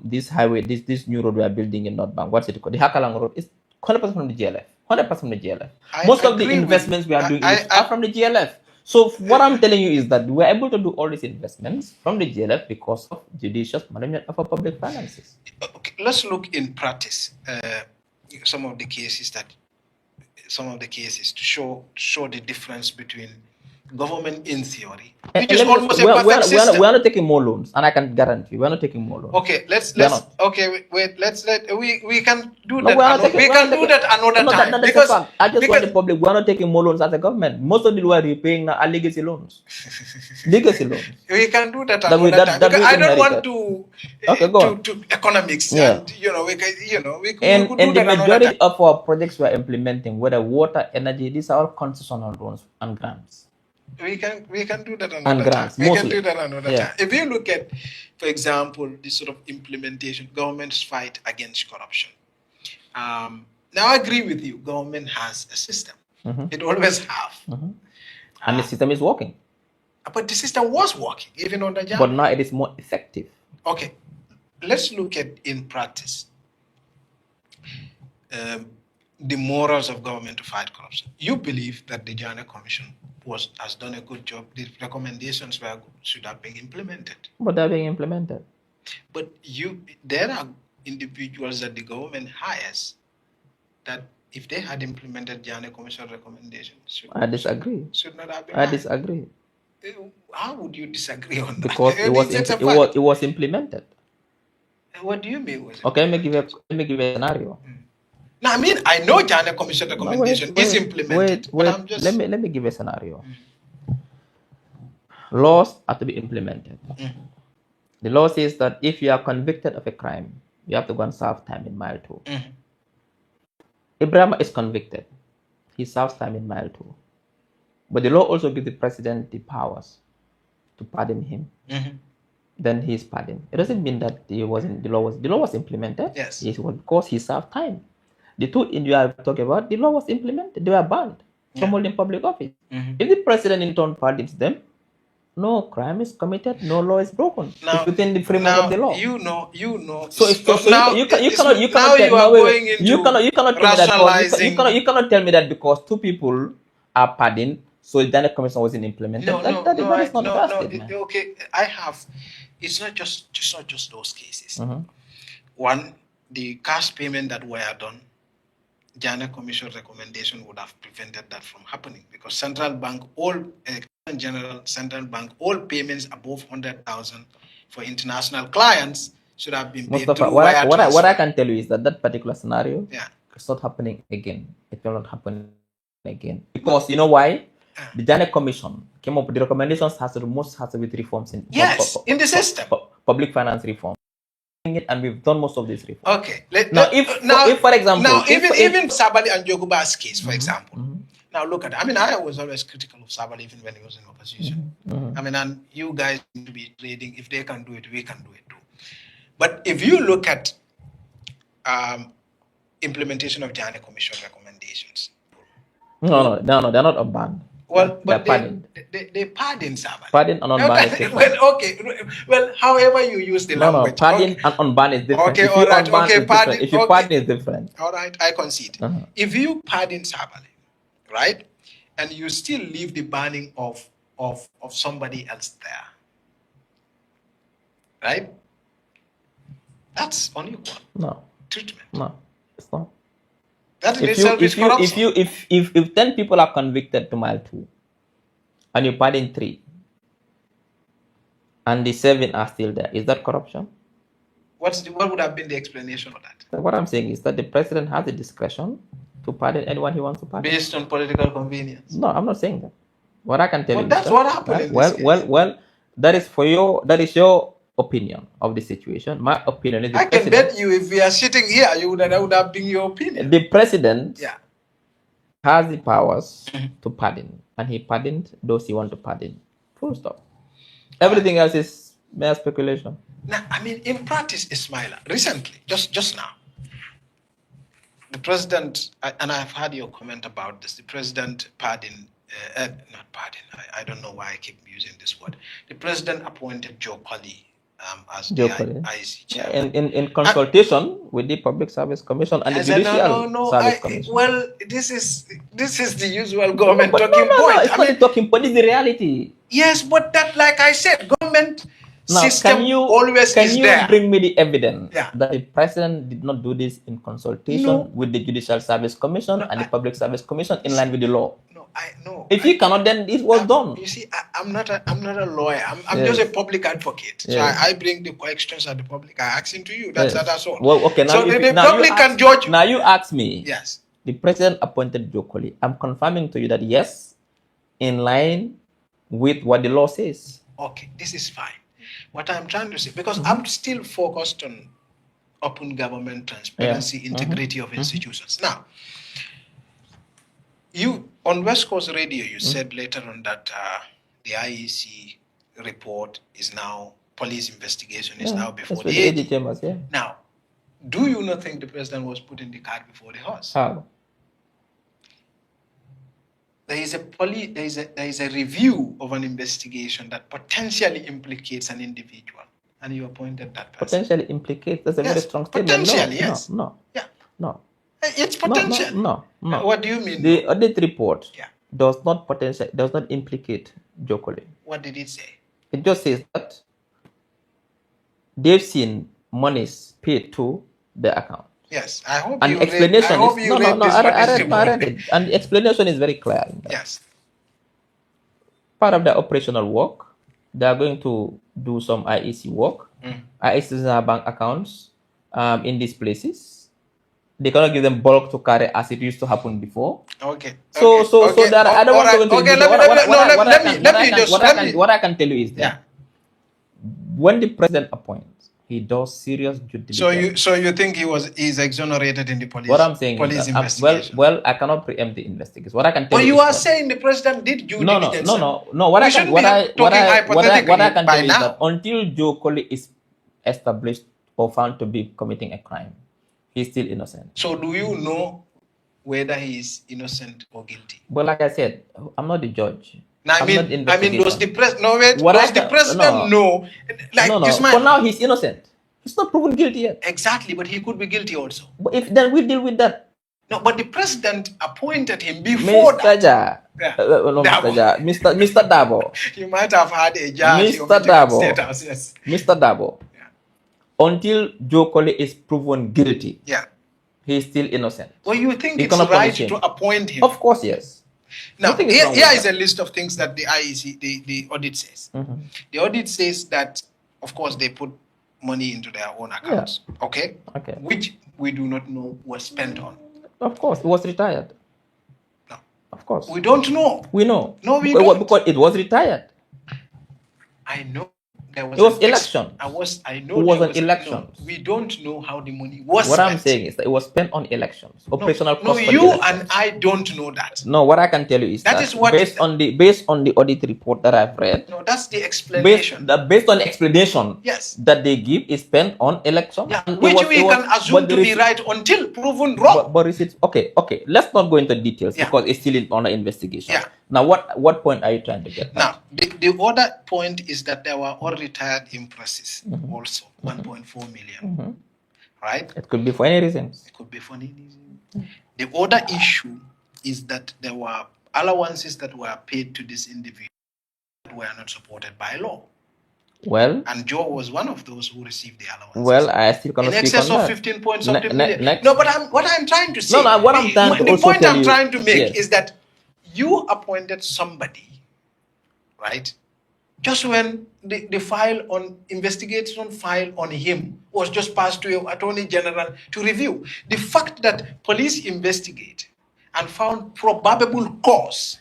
this highway, this new road we are building in North Bank, what's it called? The Hakalang Road is 100% from the GLF. 100% from the GLF. Most of the investments we are doing are from the GLF. So what I'm telling you is that we're able to do all these investments from the GLF because of judicious management of our public finances. Okay, let's look in practice some of the cases to show the difference between government in theory, which is almost a perfect system. We are not taking more loans, and I can guarantee we are not taking more loans. Okay, we can do that. Another time. Because I just want the public. We are not taking more loans as a government. Most of the we are repaying now are legacy loans. Legacy loans. We can do that another time. Because I don't want to economics. Yeah. And we can do and the that majority of our projects we are implementing, whether water, energy, these are all concessional loans and grants. We can do that another time. We can do that another time. If you look at, for example, this sort of implementation, government's fight against corruption. Now I agree with you. Government has a system. It always have. And the system is working. But the system was working even on the job. But now it is more effective. Okay, let's look at in practice the morals of government to fight corruption. You believe that the Jana Commission has done a good job. The recommendations should have been implemented. But they're being implemented. But there are individuals that the government hires that if they had implemented Jana Commission recommendations, I disagree. Should not have been. I disagree. How would you disagree on that? Because it was implemented. What do you mean? Okay, let me give you a scenario. Now, I mean, I know Jana Commission recommendation is implemented. Let me give a scenario. Laws are to be implemented. The law says that if you are convicted of a crime, you have to go and serve time in mile 2. Ibrahim is convicted. He serves time in mile 2. But the law also gives the president the powers to pardon him. Then he is pardoned. It doesn't mean that the law was implemented. Yes. It was because he served time. The two India are talking about, the law was implemented. They were banned from holding public office. If the president in turn pardons them, no crime is committed, no law is broken. It's within the framework of the law. You know. So you cannot tell me that because two people are pardoned, so the commission wasn't implemented. Okay, it's not just those cases. One, the cash payment that were done, Jana Commission recommendation would have prevented that from happening because central bank, all payments above 100,000 for international clients should have been paid Mustapha, through what I can tell you is that particular scenario is not happening again. It will not happen again. Because you know why? The Jana Commission came up with the recommendations has to do with reforms in the system. Public finance reform. And we've done most of this reform. Okay. If for example, even Sabali and Joguba's case, for example. Now look at it. I mean, I was always critical of Sabali even when he was in opposition. I mean, and you guys need to be trading. If they can do it, we can do it too. But if you look at implementation of Jana Commission recommendations. No, they're not unbanned. Well, but they pardon Sabali. Pardon and unban is different. Well, however you use the language. Pardon and unban is different. Okay, all right. Okay, pardon. If you pardon is different. All right, I concede. If you pardon Sabali, right, and you still leave the banning of somebody else there, right? That's unequal. No. Treatment. No, it's not. That in itself is corruption. If 10 people are convicted to mile 2 and you pardon 3 and the 7 are still there, is that corruption? What would have been the explanation of that? What I'm saying is that the president has the discretion to pardon anyone he wants to pardon. Based on political convenience. No, I'm not saying that. What I can tell you that's is what happened. Well, that is your opinion of the situation. My opinion is I can bet you if we are sitting here, that would have been your opinion. The president has the powers to pardon, and he pardoned those he want to pardon. Full stop. Everything else is mere speculation. Now, I mean, in practice, Ismaila, recently, just now, the president, and I've heard your comment about this, the president pardoned, not pardon, I don't know why I keep using this word. The president appointed Joe Colley as the IEC chairman. In consultation with the Public Service Commission and the Judicial Service Commission. Well, this is the usual government talking point. It's not the talking point, it's the reality. Yes, but that, like I said, government now, system always can is you there. bring me the evidence that the president did not do this in consultation with the Judicial Service Commission and the Public Service Commission in line with the law? No. If you cannot, then it was done. You see, I'm not a lawyer. I'm just a public advocate. So I bring the questions at the public. I ask them to you. That's all. Well, okay. Now, so the public can judge. Now you ask me. Yes. The president appointed Joe Colley. I'm confirming to you that yes, in line with what the law says. Okay, this is fine. What I'm trying to say, because I'm still focused on open government, transparency, integrity of institutions. Now, you on West Coast Radio, you said later on that the IEC report is now, police investigation is now before the AG. Chambers, Now, do you not think the president was putting the cart before the horse? How? There is a review of an investigation that potentially implicates an individual, and you appointed that person. Potentially implicates? That's a very strong statement. Potentially, yes. No. It's potential. No. What do you mean? The audit report does not implicate Joe Colley. What did it say? It just says that they've seen monies paid to the account. Yes, I hope and you explanation read, I read it. And the explanation is very clear. Yes. Part of the operational work, they are going to do some IEC work. IECs have bank accounts in these places. They cannot give them bulk to carry as it used to happen before. Okay. So that I don't want to go into what I can tell you is that when the president appoints, he does serious due diligence. So you think he's exonerated in the police? What I'm saying police is that, investigation. well, I cannot preempt the investigation. What I can tell you. But you are saying the president did due diligence. No. What I can tell you is that until Joe Colley is established or found to be committing a crime, he's still innocent. So do you know whether he is innocent or guilty? Well, like I said, I'm not the judge. Now, I mean, does the president know? Like, for now, he's innocent. He's not proven guilty yet. Exactly, but he could be guilty also. But then we deal with that. No, but the president appointed him before Mr. Darboe. You might have had a judge. Mr. Darboe. Until Joe Colley is proven guilty, he's still innocent. Well, you think it's right to appoint him? Of course, yes. Now, here is a list of things that the IEC, the audit says. The audit says that, of course, they put money into their own accounts. Okay? Which we do not know was spent on. Of course, it was retired. No. Of course. We don't know. We know. No, we don't. Because it was retired. I know. There was it was election. I know it was an election. No, we don't know how the money was what spent. I'm saying is that it was spent on elections. Operational costs. No, you and I don't know that. No, what I can tell you is that is what based on the audit report that I've read. No, that's the explanation. Based on the explanation that they give is spent on election. Yeah, which we can assume to be right until proven wrong. But it's okay. Let's not go into details because it's still under investigation. Yeah. Now, what point are you trying to get? Now, the other point is that there were all retired impresses also, 1.4 million. Right? It could be for any reasons. It could be for any reason. The other issue is that there were allowances that were paid to this individual that were not supported by law. Well, and Joe was one of those who received the allowances. Well, I still cannot speak on that. In excess of 15 point something million. No, but what I'm trying to say. The point I'm trying to make is that you appointed somebody, right? Just when the file on investigation file on him was just passed to your Attorney General to review. The fact that police investigate and found probable cause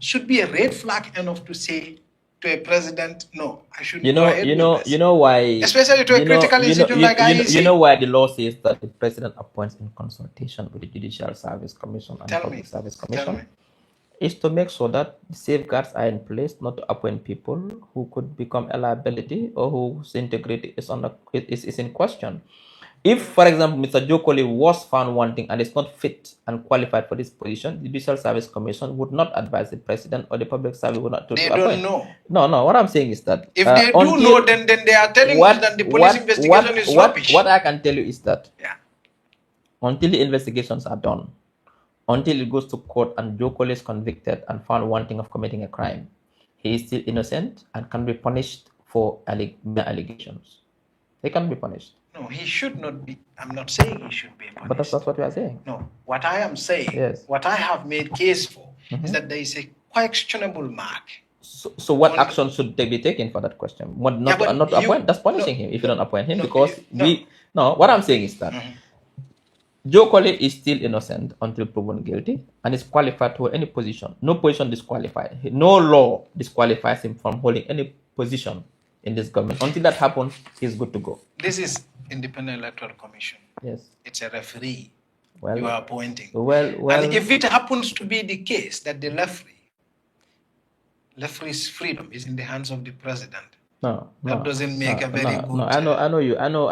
should be a red flag enough to say to a president, no, I should go ahead with this. You know why, Especially to a critical institution like IEC. you know why the law says that the president appoints in consultation with the Judicial Service Commission and the Public Service Commission is to make sure that the safeguards are in place not to appoint people who could become a liability or whose integrity is in question. If, for example, Mr. Jokoli was found wanting and is not fit and qualified for this position, the Judicial Service Commission would not advise the president or the public service would not to They appoint. don't know. No. What I'm saying is that if they do know, then they are telling us that the police investigation is rubbish. What I can tell you is that yeah. until the investigations are done, until it goes to court and Jokoli is convicted and found wanting of committing a crime, he is still innocent and can be punished for mere allegations. He can be punished. No, he should not be. I'm not saying he should be punished. But that's what we are saying. No, what I am saying, yes. what I have made case for, is that there is a questionable mark. So what action should they be taken for that question? Not to appoint. That's punishing him if you don't appoint him because what I'm saying is that Jokoli is still innocent until proven guilty and is qualified to any position. No position disqualified. No law disqualifies him from holding any position in this government. Until that happens, he's good to go. This is Independent Electoral Commission. Yes. It's a referee you are appointing. Well. And if it happens to be the case that the referee's freedom is in the hands of the president, that doesn't make a very good. No, I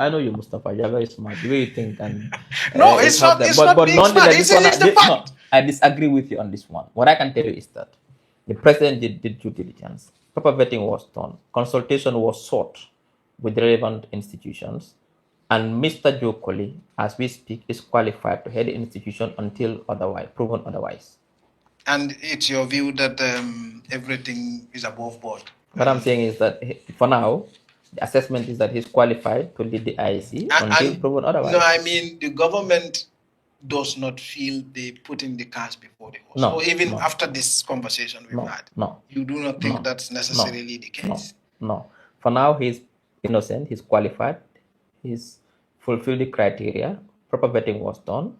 know you, Mustapha. You're very smart. The way you think and no, it's not. It's not being smart. It's the fact. I disagree with you on this one. What I can tell you is that the president did due diligence. Proper vetting was done. Consultation was sought with relevant institutions. And Mr. Jokoli, as we speak, is qualified to head the institution until proven otherwise. And it's your view that everything is above board? What I'm saying is that for now, the assessment is that he's qualified to lead the IEC until proven otherwise. No, I mean the government does not feel they put in the cards before the horse. So even after this conversation we've had, you do not think that's necessarily the case? No. For now, he's innocent. He's qualified. He's fulfilled the criteria. Proper vetting was done.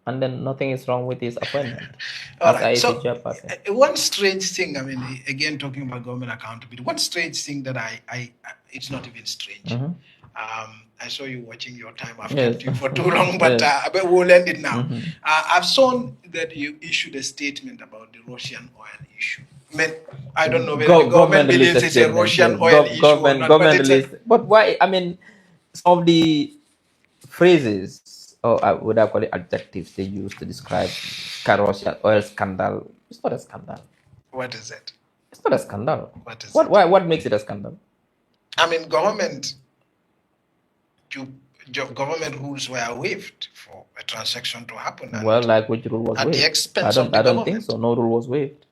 And then nothing is wrong with his appointment. All right. So one strange thing, I mean, again, talking about government accountability, one strange thing that it's not even strange. I saw you watching your time after for too long, but we'll end it now. I've seen that you issued a statement about the Russian oil issue. I don't know whether the government believes it's a Russian oil issue or not. But why? I mean, some of the phrases, or would I call it adjectives, they use to describe Russian oil scandal. It's not a scandal. What is it? It's not a scandal. What is it? What makes it a scandal? I mean, government rules were waived for a transaction to happen. Well, like which rule was waived? At the expense of the government. I don't think government. so. No rule was waived.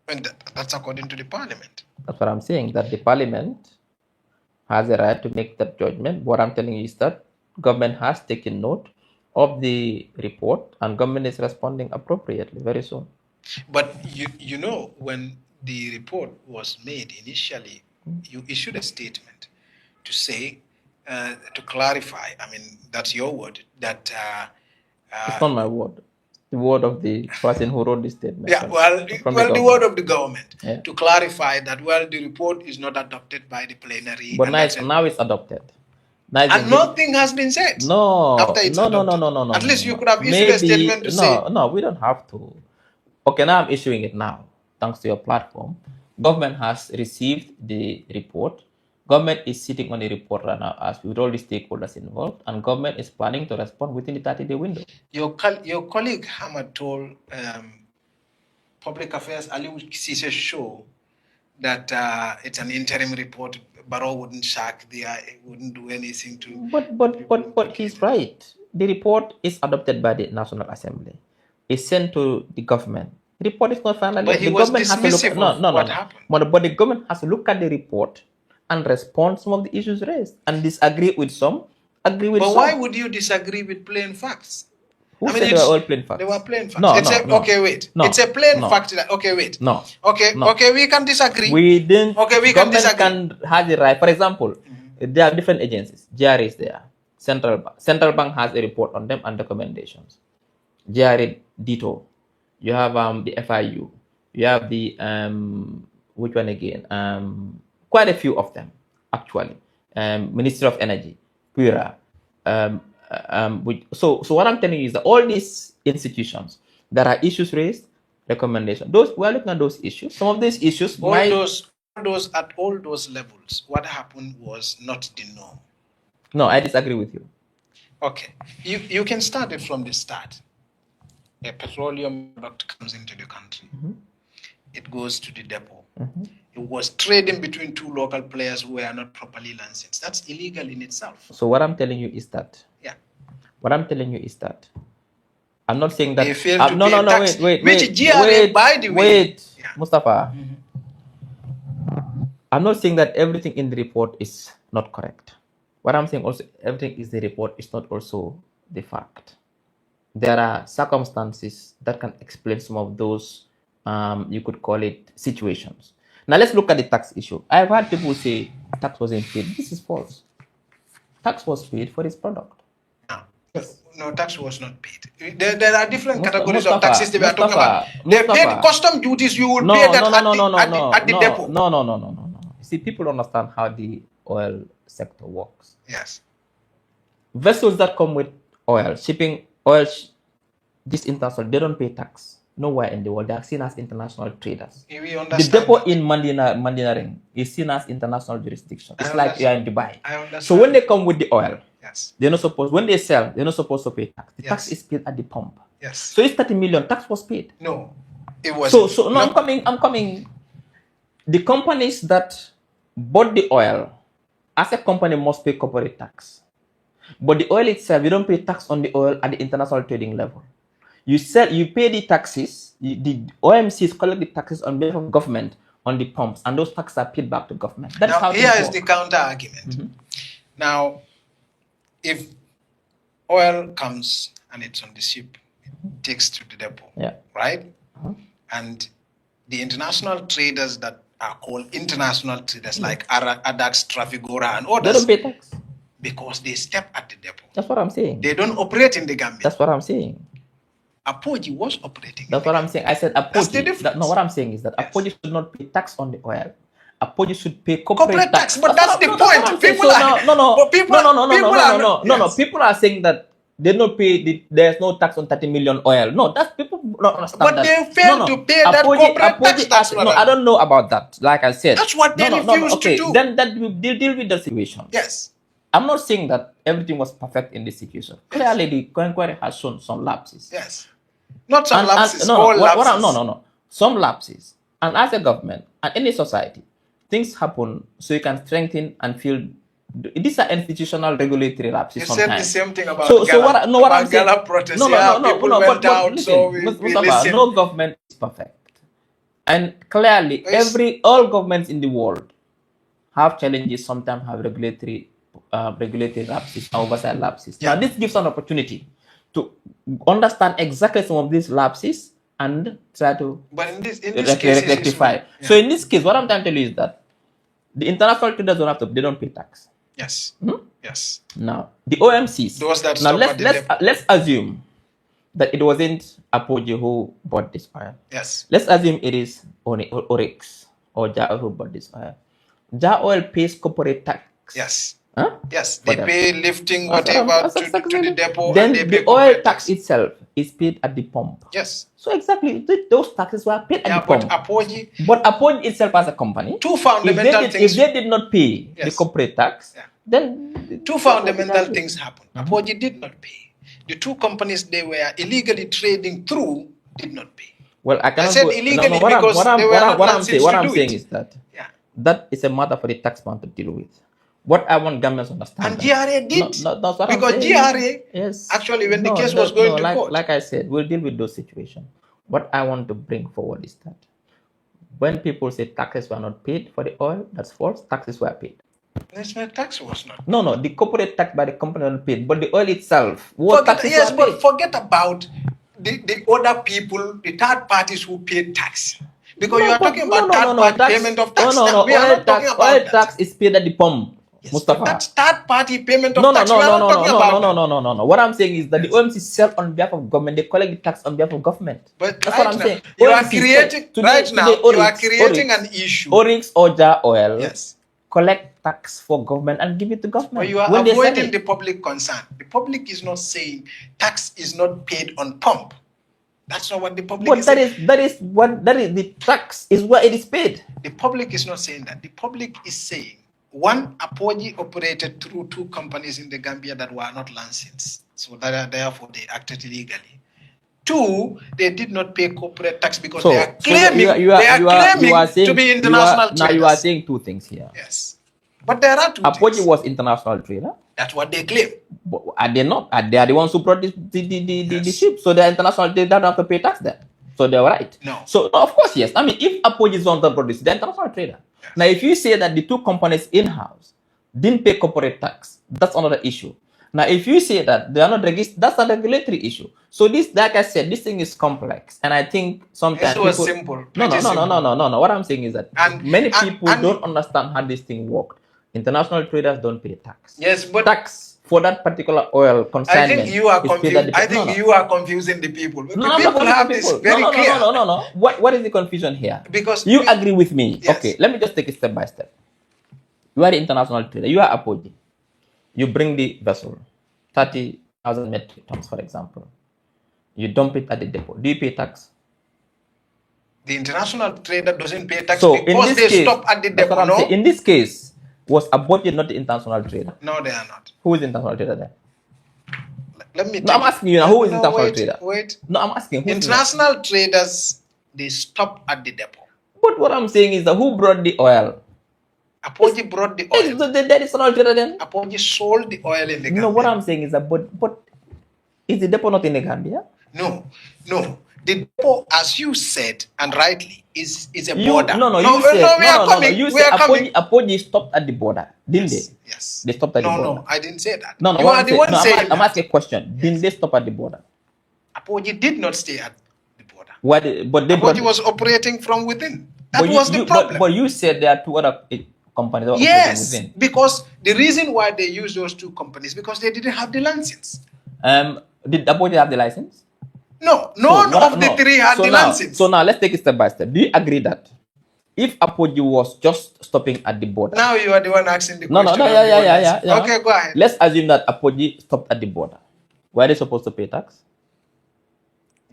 And that's according to the parliament. That's what I'm saying, that the parliament has a right to make that judgment. What I'm telling you is that government has taken note of the report and government is responding appropriately very soon. But you know, when the report was made initially, you issued a statement to say, to clarify, I mean, that's your word, that... it's not my word. The word of the person who wrote this statement. Yeah, the word of the government. Yeah. To clarify that, the report is not adopted by the plenary. But now it's adopted. And nothing has been said. No. After it's adopted. No. At least you could have issued a statement to say... No, we don't have to. Okay, now I'm issuing it now, thanks to your platform. Government has received the report. Government is sitting on the report right now as with all the stakeholders involved, and government is planning to respond within the 30-day window. Your colleague Hamad told Public Affairs Ismaila Ceesay show that it's an interim report. Barrow wouldn't wouldn't do anything to... But he's right. The report is adopted by the National Assembly. It's sent to the government. The report is not final. But he was dismissive of what happened. But the government has to look at the report and respond some of the issues raised and disagree with some, agree with some. But why would you disagree with plain facts? Who said they were all plain facts? They were plain facts. No. Okay, wait. It's a plain fact. Okay, wait. No. Okay, we can disagree. We didn't. Okay, we can disagree. Government has the right. For example, there are different agencies. GRA is there. Central Bank has a report on them and recommendations. GRA ditto. You have the FIU. You have the which one again? Quite a few of them, actually. Ministry of Energy, PURA. So what I'm telling you is that all these institutions, there are issues raised, recommendation. Those we're looking at those issues. Some of these issues at all those levels, what happened was not the norm. No, I disagree with you. Okay, you can start it from the start. A petroleum product comes into the country. It goes to the depot. It was trading between two local players who were not properly licensed. That's illegal in itself. So what I'm telling you is that. Yeah. What I'm telling you is that. I'm not saying that. They failed to pay tax. Wait, by the way. Yeah. Mustapha. I'm not saying that everything in the report is not correct. What I'm saying also, everything is the report is not also the fact. There are circumstances that can explain some of those, you could call it situations. Now let's look at the tax issue. I've heard people say tax wasn't paid. This is false. Tax was paid for this product. Yes. No, tax was not paid. There are different categories of taxes they were talking about. They paid custom duties. You will pay that at the depot. No. See, people understand how the oil sector works. Yes. Vessels that come with oil, shipping oil, this international, they don't pay tax. Nowhere in the world. They are seen as international traders. The depot in Mandinaring is seen as international jurisdiction. It's like you are in Dubai. So when they come with the oil, yes, they're not supposed, when they sell, they're not supposed to pay tax. The tax is paid at the pump. Yes. So it's 30 million, tax was paid. No, it was. So no, I'm coming. The companies that bought the oil, as a company, must pay corporate tax. But the oil itself, you don't pay tax on the oil at the international trading level. You sell, you pay the taxes, the OMCs collect the taxes on behalf of government on the pumps, and those taxes are paid back to government. That's now, how here is the counter argument. Now, if oil comes and it's on the ship, it takes to the depot, right? And the international traders that are called international traders, like Adax, Trafigura, and others, they don't pay tax. Because they step at the depot. That's what I'm saying. They don't operate in the Gambia. That's what I'm saying. Apoji was operating. That's what I'm saying. I said Apoji. That's the difference. No, what I'm saying is that Apoji should not pay tax on the oil. Apoji should pay corporate tax. But that's the point. People are saying that they don't pay. There's no tax on 30 million oil. No, that's people don't understand. But they failed to pay that corporate tax. No, I don't know about that. Like I said, that's what they refused to do. Then that will deal with the situation. Yes. I'm not saying that everything was perfect in this situation. Clearly, the inquiry has shown some lapses. Yes. Not some lapses, all lapses. No. Some lapses. And as a government and any society, things happen so you can strengthen and feel. These are institutional regulatory lapses. You sometimes. said the same thing about Gala protests. No government is perfect. And clearly, all governments in the world have challenges, sometimes have regulatory lapses, oversight lapses. Now, this gives an opportunity to understand exactly some of these lapses and try to rectify. So in this case, what I'm trying to tell you is that the international traders they don't pay tax. Yes. Yes. Now, the OMCs. Let's assume that it wasn't Apoji who bought this oil. Yes. Let's assume it is Oryx or Ja Oil who bought this oil. Ja Oil pays corporate tax. Yes. Huh? Yes, they pay lifting whatever to the depot. Then and they pay the oil tax itself is paid at the pump. Yes. So exactly, those taxes were paid at the pump. But Apoji itself as a company, two fundamental things. If they did not pay the corporate tax, then two fundamental things happened. Apoji did not pay. The two companies they were illegally trading through did not pay. Well, I said illegally because they were not licensed to do it. What I'm saying is that that is a matter for the taxman to deal with. What I want governments to understand. And GRA did. Because GRA, actually, when the case was going to court. Like I said, we'll deal with those situations. What I want to bring forward is that when people say taxes were not paid for the oil, that's false. Taxes were paid. Tax was not paid. No, the corporate tax by the company was not paid, but the oil itself was taxes were paid. But forget about the other people, the third parties who paid tax. Because you are talking about third-party payment of tax. Oil tax is paid at the pump. Yes, Mustafa. but that's third-party payment of No, tax. no, We are no, not no, talking no, about no, no, no, no, no. What I'm saying is that the OMC sell on behalf of government. They collect the tax on behalf of government. But That's right what I'm now, saying. you are OMC creating today, you are creating an issue. Oryx Oja Oil. Yes. Collect tax for government and give it to government. But you are when avoiding the public concern. The public is not saying tax is not paid on pump. That's not what the public is saying. That is the tax is where it is paid. The public is not saying that. The public is saying one, Apoji operated through two companies in the Gambia that were not licensed, so that therefore they acted illegally. Two, they did not pay corporate tax because they are claiming to be international traders. Now you are saying two things here. Yes. But there are two Apoji things. was international trader. That's what they claim. But are they not? They are the ones who brought the ship. So they're international, they don't have to pay tax there. So they're right. No. So of course, yes. I mean, if Apoji is on the produce, they're international trader. Yes. Now, if you say that the two companies in-house didn't pay corporate tax, that's another issue. Now, if you say that they are not registered, that's a regulatory issue. So this, like I said, this thing is complex, and I think sometimes it was simple. No. What I'm saying is that many people don't understand how this thing works. International traders don't pay tax. Yes, but tax for that particular oil consignment. I think you are confused. I think you are confusing the people. People have this very clear. No. What is the confusion here? Because you agree with me. Yes. Okay, let me just take it step by step. You are the international trader. You are Apoji. You bring the vessel, 30,000 metric tons, for example. You dump it at the depot. Do you pay tax? The international trader doesn't pay tax so because they stop at the depot. No? In this case, was Apoji not the international trader? No, they are not. Who is the international trader there? Let me. No, I'm asking you now. Who is the international trader? Wait. No, I'm asking. Who international traders, they stop at the depot. But what I'm saying is that who brought the oil? Apoji brought the oil. Is the international trader then? Apoji sold the oil in the Gambia. No, what I'm saying is that, but is the depot not in the Gambia? No. The depot, as you said, and rightly, is a border. Apoji stopped at the border, didn't they? Yes. They stopped at the border. No, I didn't say that. No, you are the one saying I'm asking a question. Yes. Didn't they stop at the border? Apoji did not stay at the border. Apoji was operating from within. That was the problem. But you said there are two other companies that were operating within. Because the reason why they used those two companies, because they didn't have the license. Did Apoji have the license? No, none of the three had the license. So now let's take it step by step. Do you agree that if Apoji was just stopping at the border? Now you are the one asking the question. Yeah. Okay, go ahead. Let's assume that Apoji stopped at the border. Were they supposed to pay tax?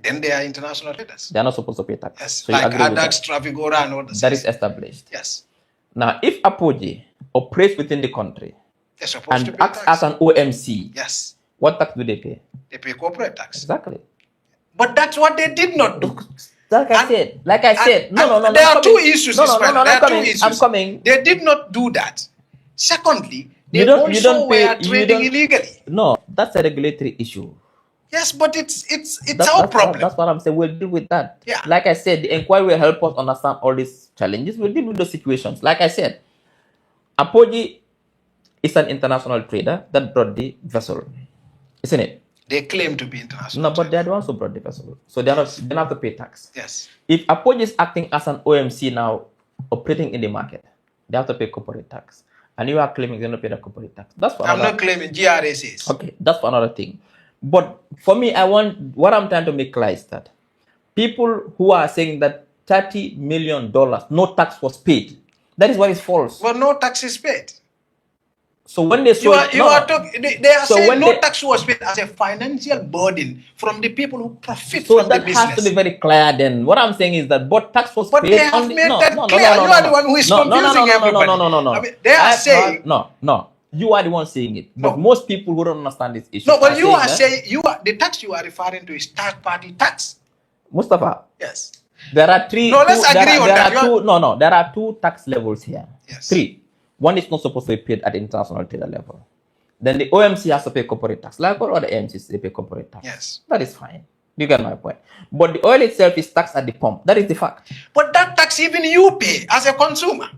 Then they are international traders. They are not supposed to pay tax. Yes, so like ADAX, Trafigura, and all that is established. Yes. Now, if Apoji operates within the country and acts as an OMC, yes, what tax do they pay? They pay corporate tax. Exactly. But that's what they did not do. Like I said, no. There are two issues. I'm coming. They did not do that. Secondly, they also were trading illegally. No, that's a regulatory issue. Yes, but it's our problem. That's what I'm saying. We'll deal with that. Yeah. Like I said, the inquiry will help us understand all these challenges. We'll deal with those situations. Like I said, Apoji is an international trader that brought the vessel, isn't it? They claim to be international. No, but they're the ones who brought the vessel. So they don't have to pay tax. Yes. If Apoji is acting as an OMC now, operating in the market, they have to pay corporate tax. And you are claiming they don't pay the corporate tax. That's what I'm not claiming. GRA says. Okay, that's for another thing. But for me, what I'm trying to make clear is that people who are saying that $30 million, no tax was paid, that is what is false. Well, no tax is paid. So when they sold, they are saying no tax was paid as a financial burden from the people who profit from the business. So that has to be very clear then. What I'm saying is that tax was paid. But they have made that clear. You are the one who is confusing everybody. No. I mean, they are saying... No. You are the one saying it. But most people who don't understand this issue. No, but you are saying, the tax you are referring to is third-party tax. Mustafa. Yes. There are three... No, let's agree on that. There are two tax levels here. Yes. Three. One is not supposed to be paid at the international trader level. Then the OMC has to pay corporate tax. Like all other AMCs, they pay corporate tax. Yes. That is fine. You get my point. But the oil itself is taxed at the pump. That is the fact. But that tax even you pay as a consumer.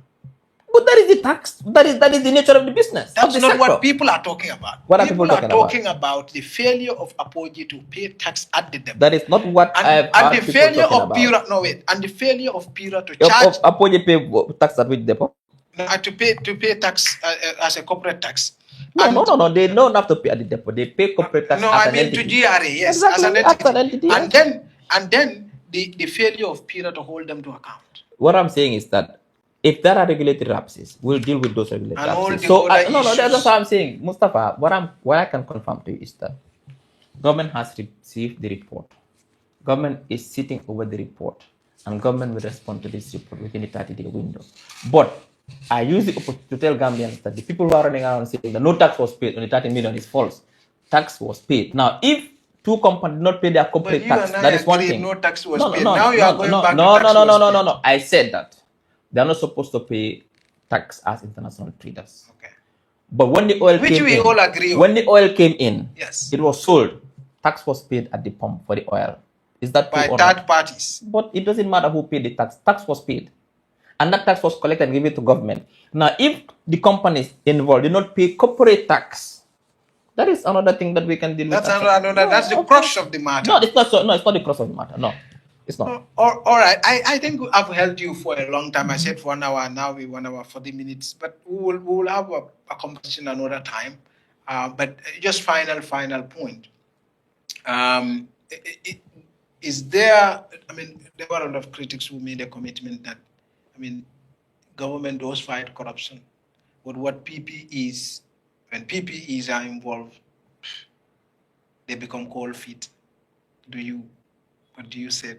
But that is the tax. That is the nature of the business. That's not what people are talking about. What are people talking about? The failure of Apoji to pay tax at the depot. That is not what I've and the failure of Pira. No wait. And the failure of Pira to charge. Apoji pay tax at which depot? to pay tax as a corporate tax. No. They don't have to pay at the depot. They pay corporate tax No, as I an mean entity. to GRA, yes, Exactly, as an yes. entity. And then the failure of PIRA to hold them to account. What I'm saying is that if there are regulatory lapses, we'll deal with those regulatory And all lapses. the So other no, that's issues. what I'm saying, Mustafa. What I can confirm to you is that government has received the report. Government is sitting over the report, and government will respond to this report within the 30-day window. But I use the opportunity to tell Gambians that the people who are running around saying that no tax was paid, only 30 million is false. Tax was paid. Now, if two companies did not pay their corporate tax, that is one thing. No tax was paid. Now you are going back to tax No. I said that they are not supposed to pay tax as international traders. Okay. But when the oil Which came we in, all agree on. when the oil came in, yes, it was sold. Tax was paid at the pump for the oil. Is that true by or third not? parties? But it doesn't matter who paid the tax. Tax was paid, and that tax was collected and given to government. Now, if the companies involved did not pay corporate tax, that is another thing that we can deal with. That's the crux of the matter. No, it's not. No, it's not the crux of the matter. No, it's not. All right. I think I've held you for a long time. I said for 1 hour. Now we 1 hour 40 minutes. But we will have a conversation another time. But just final point. Is there? I mean, there were a lot of critics who made a commitment that, I mean, government does fight corruption, but what PP is, when PPEs are involved, they become cold feet. What do you say?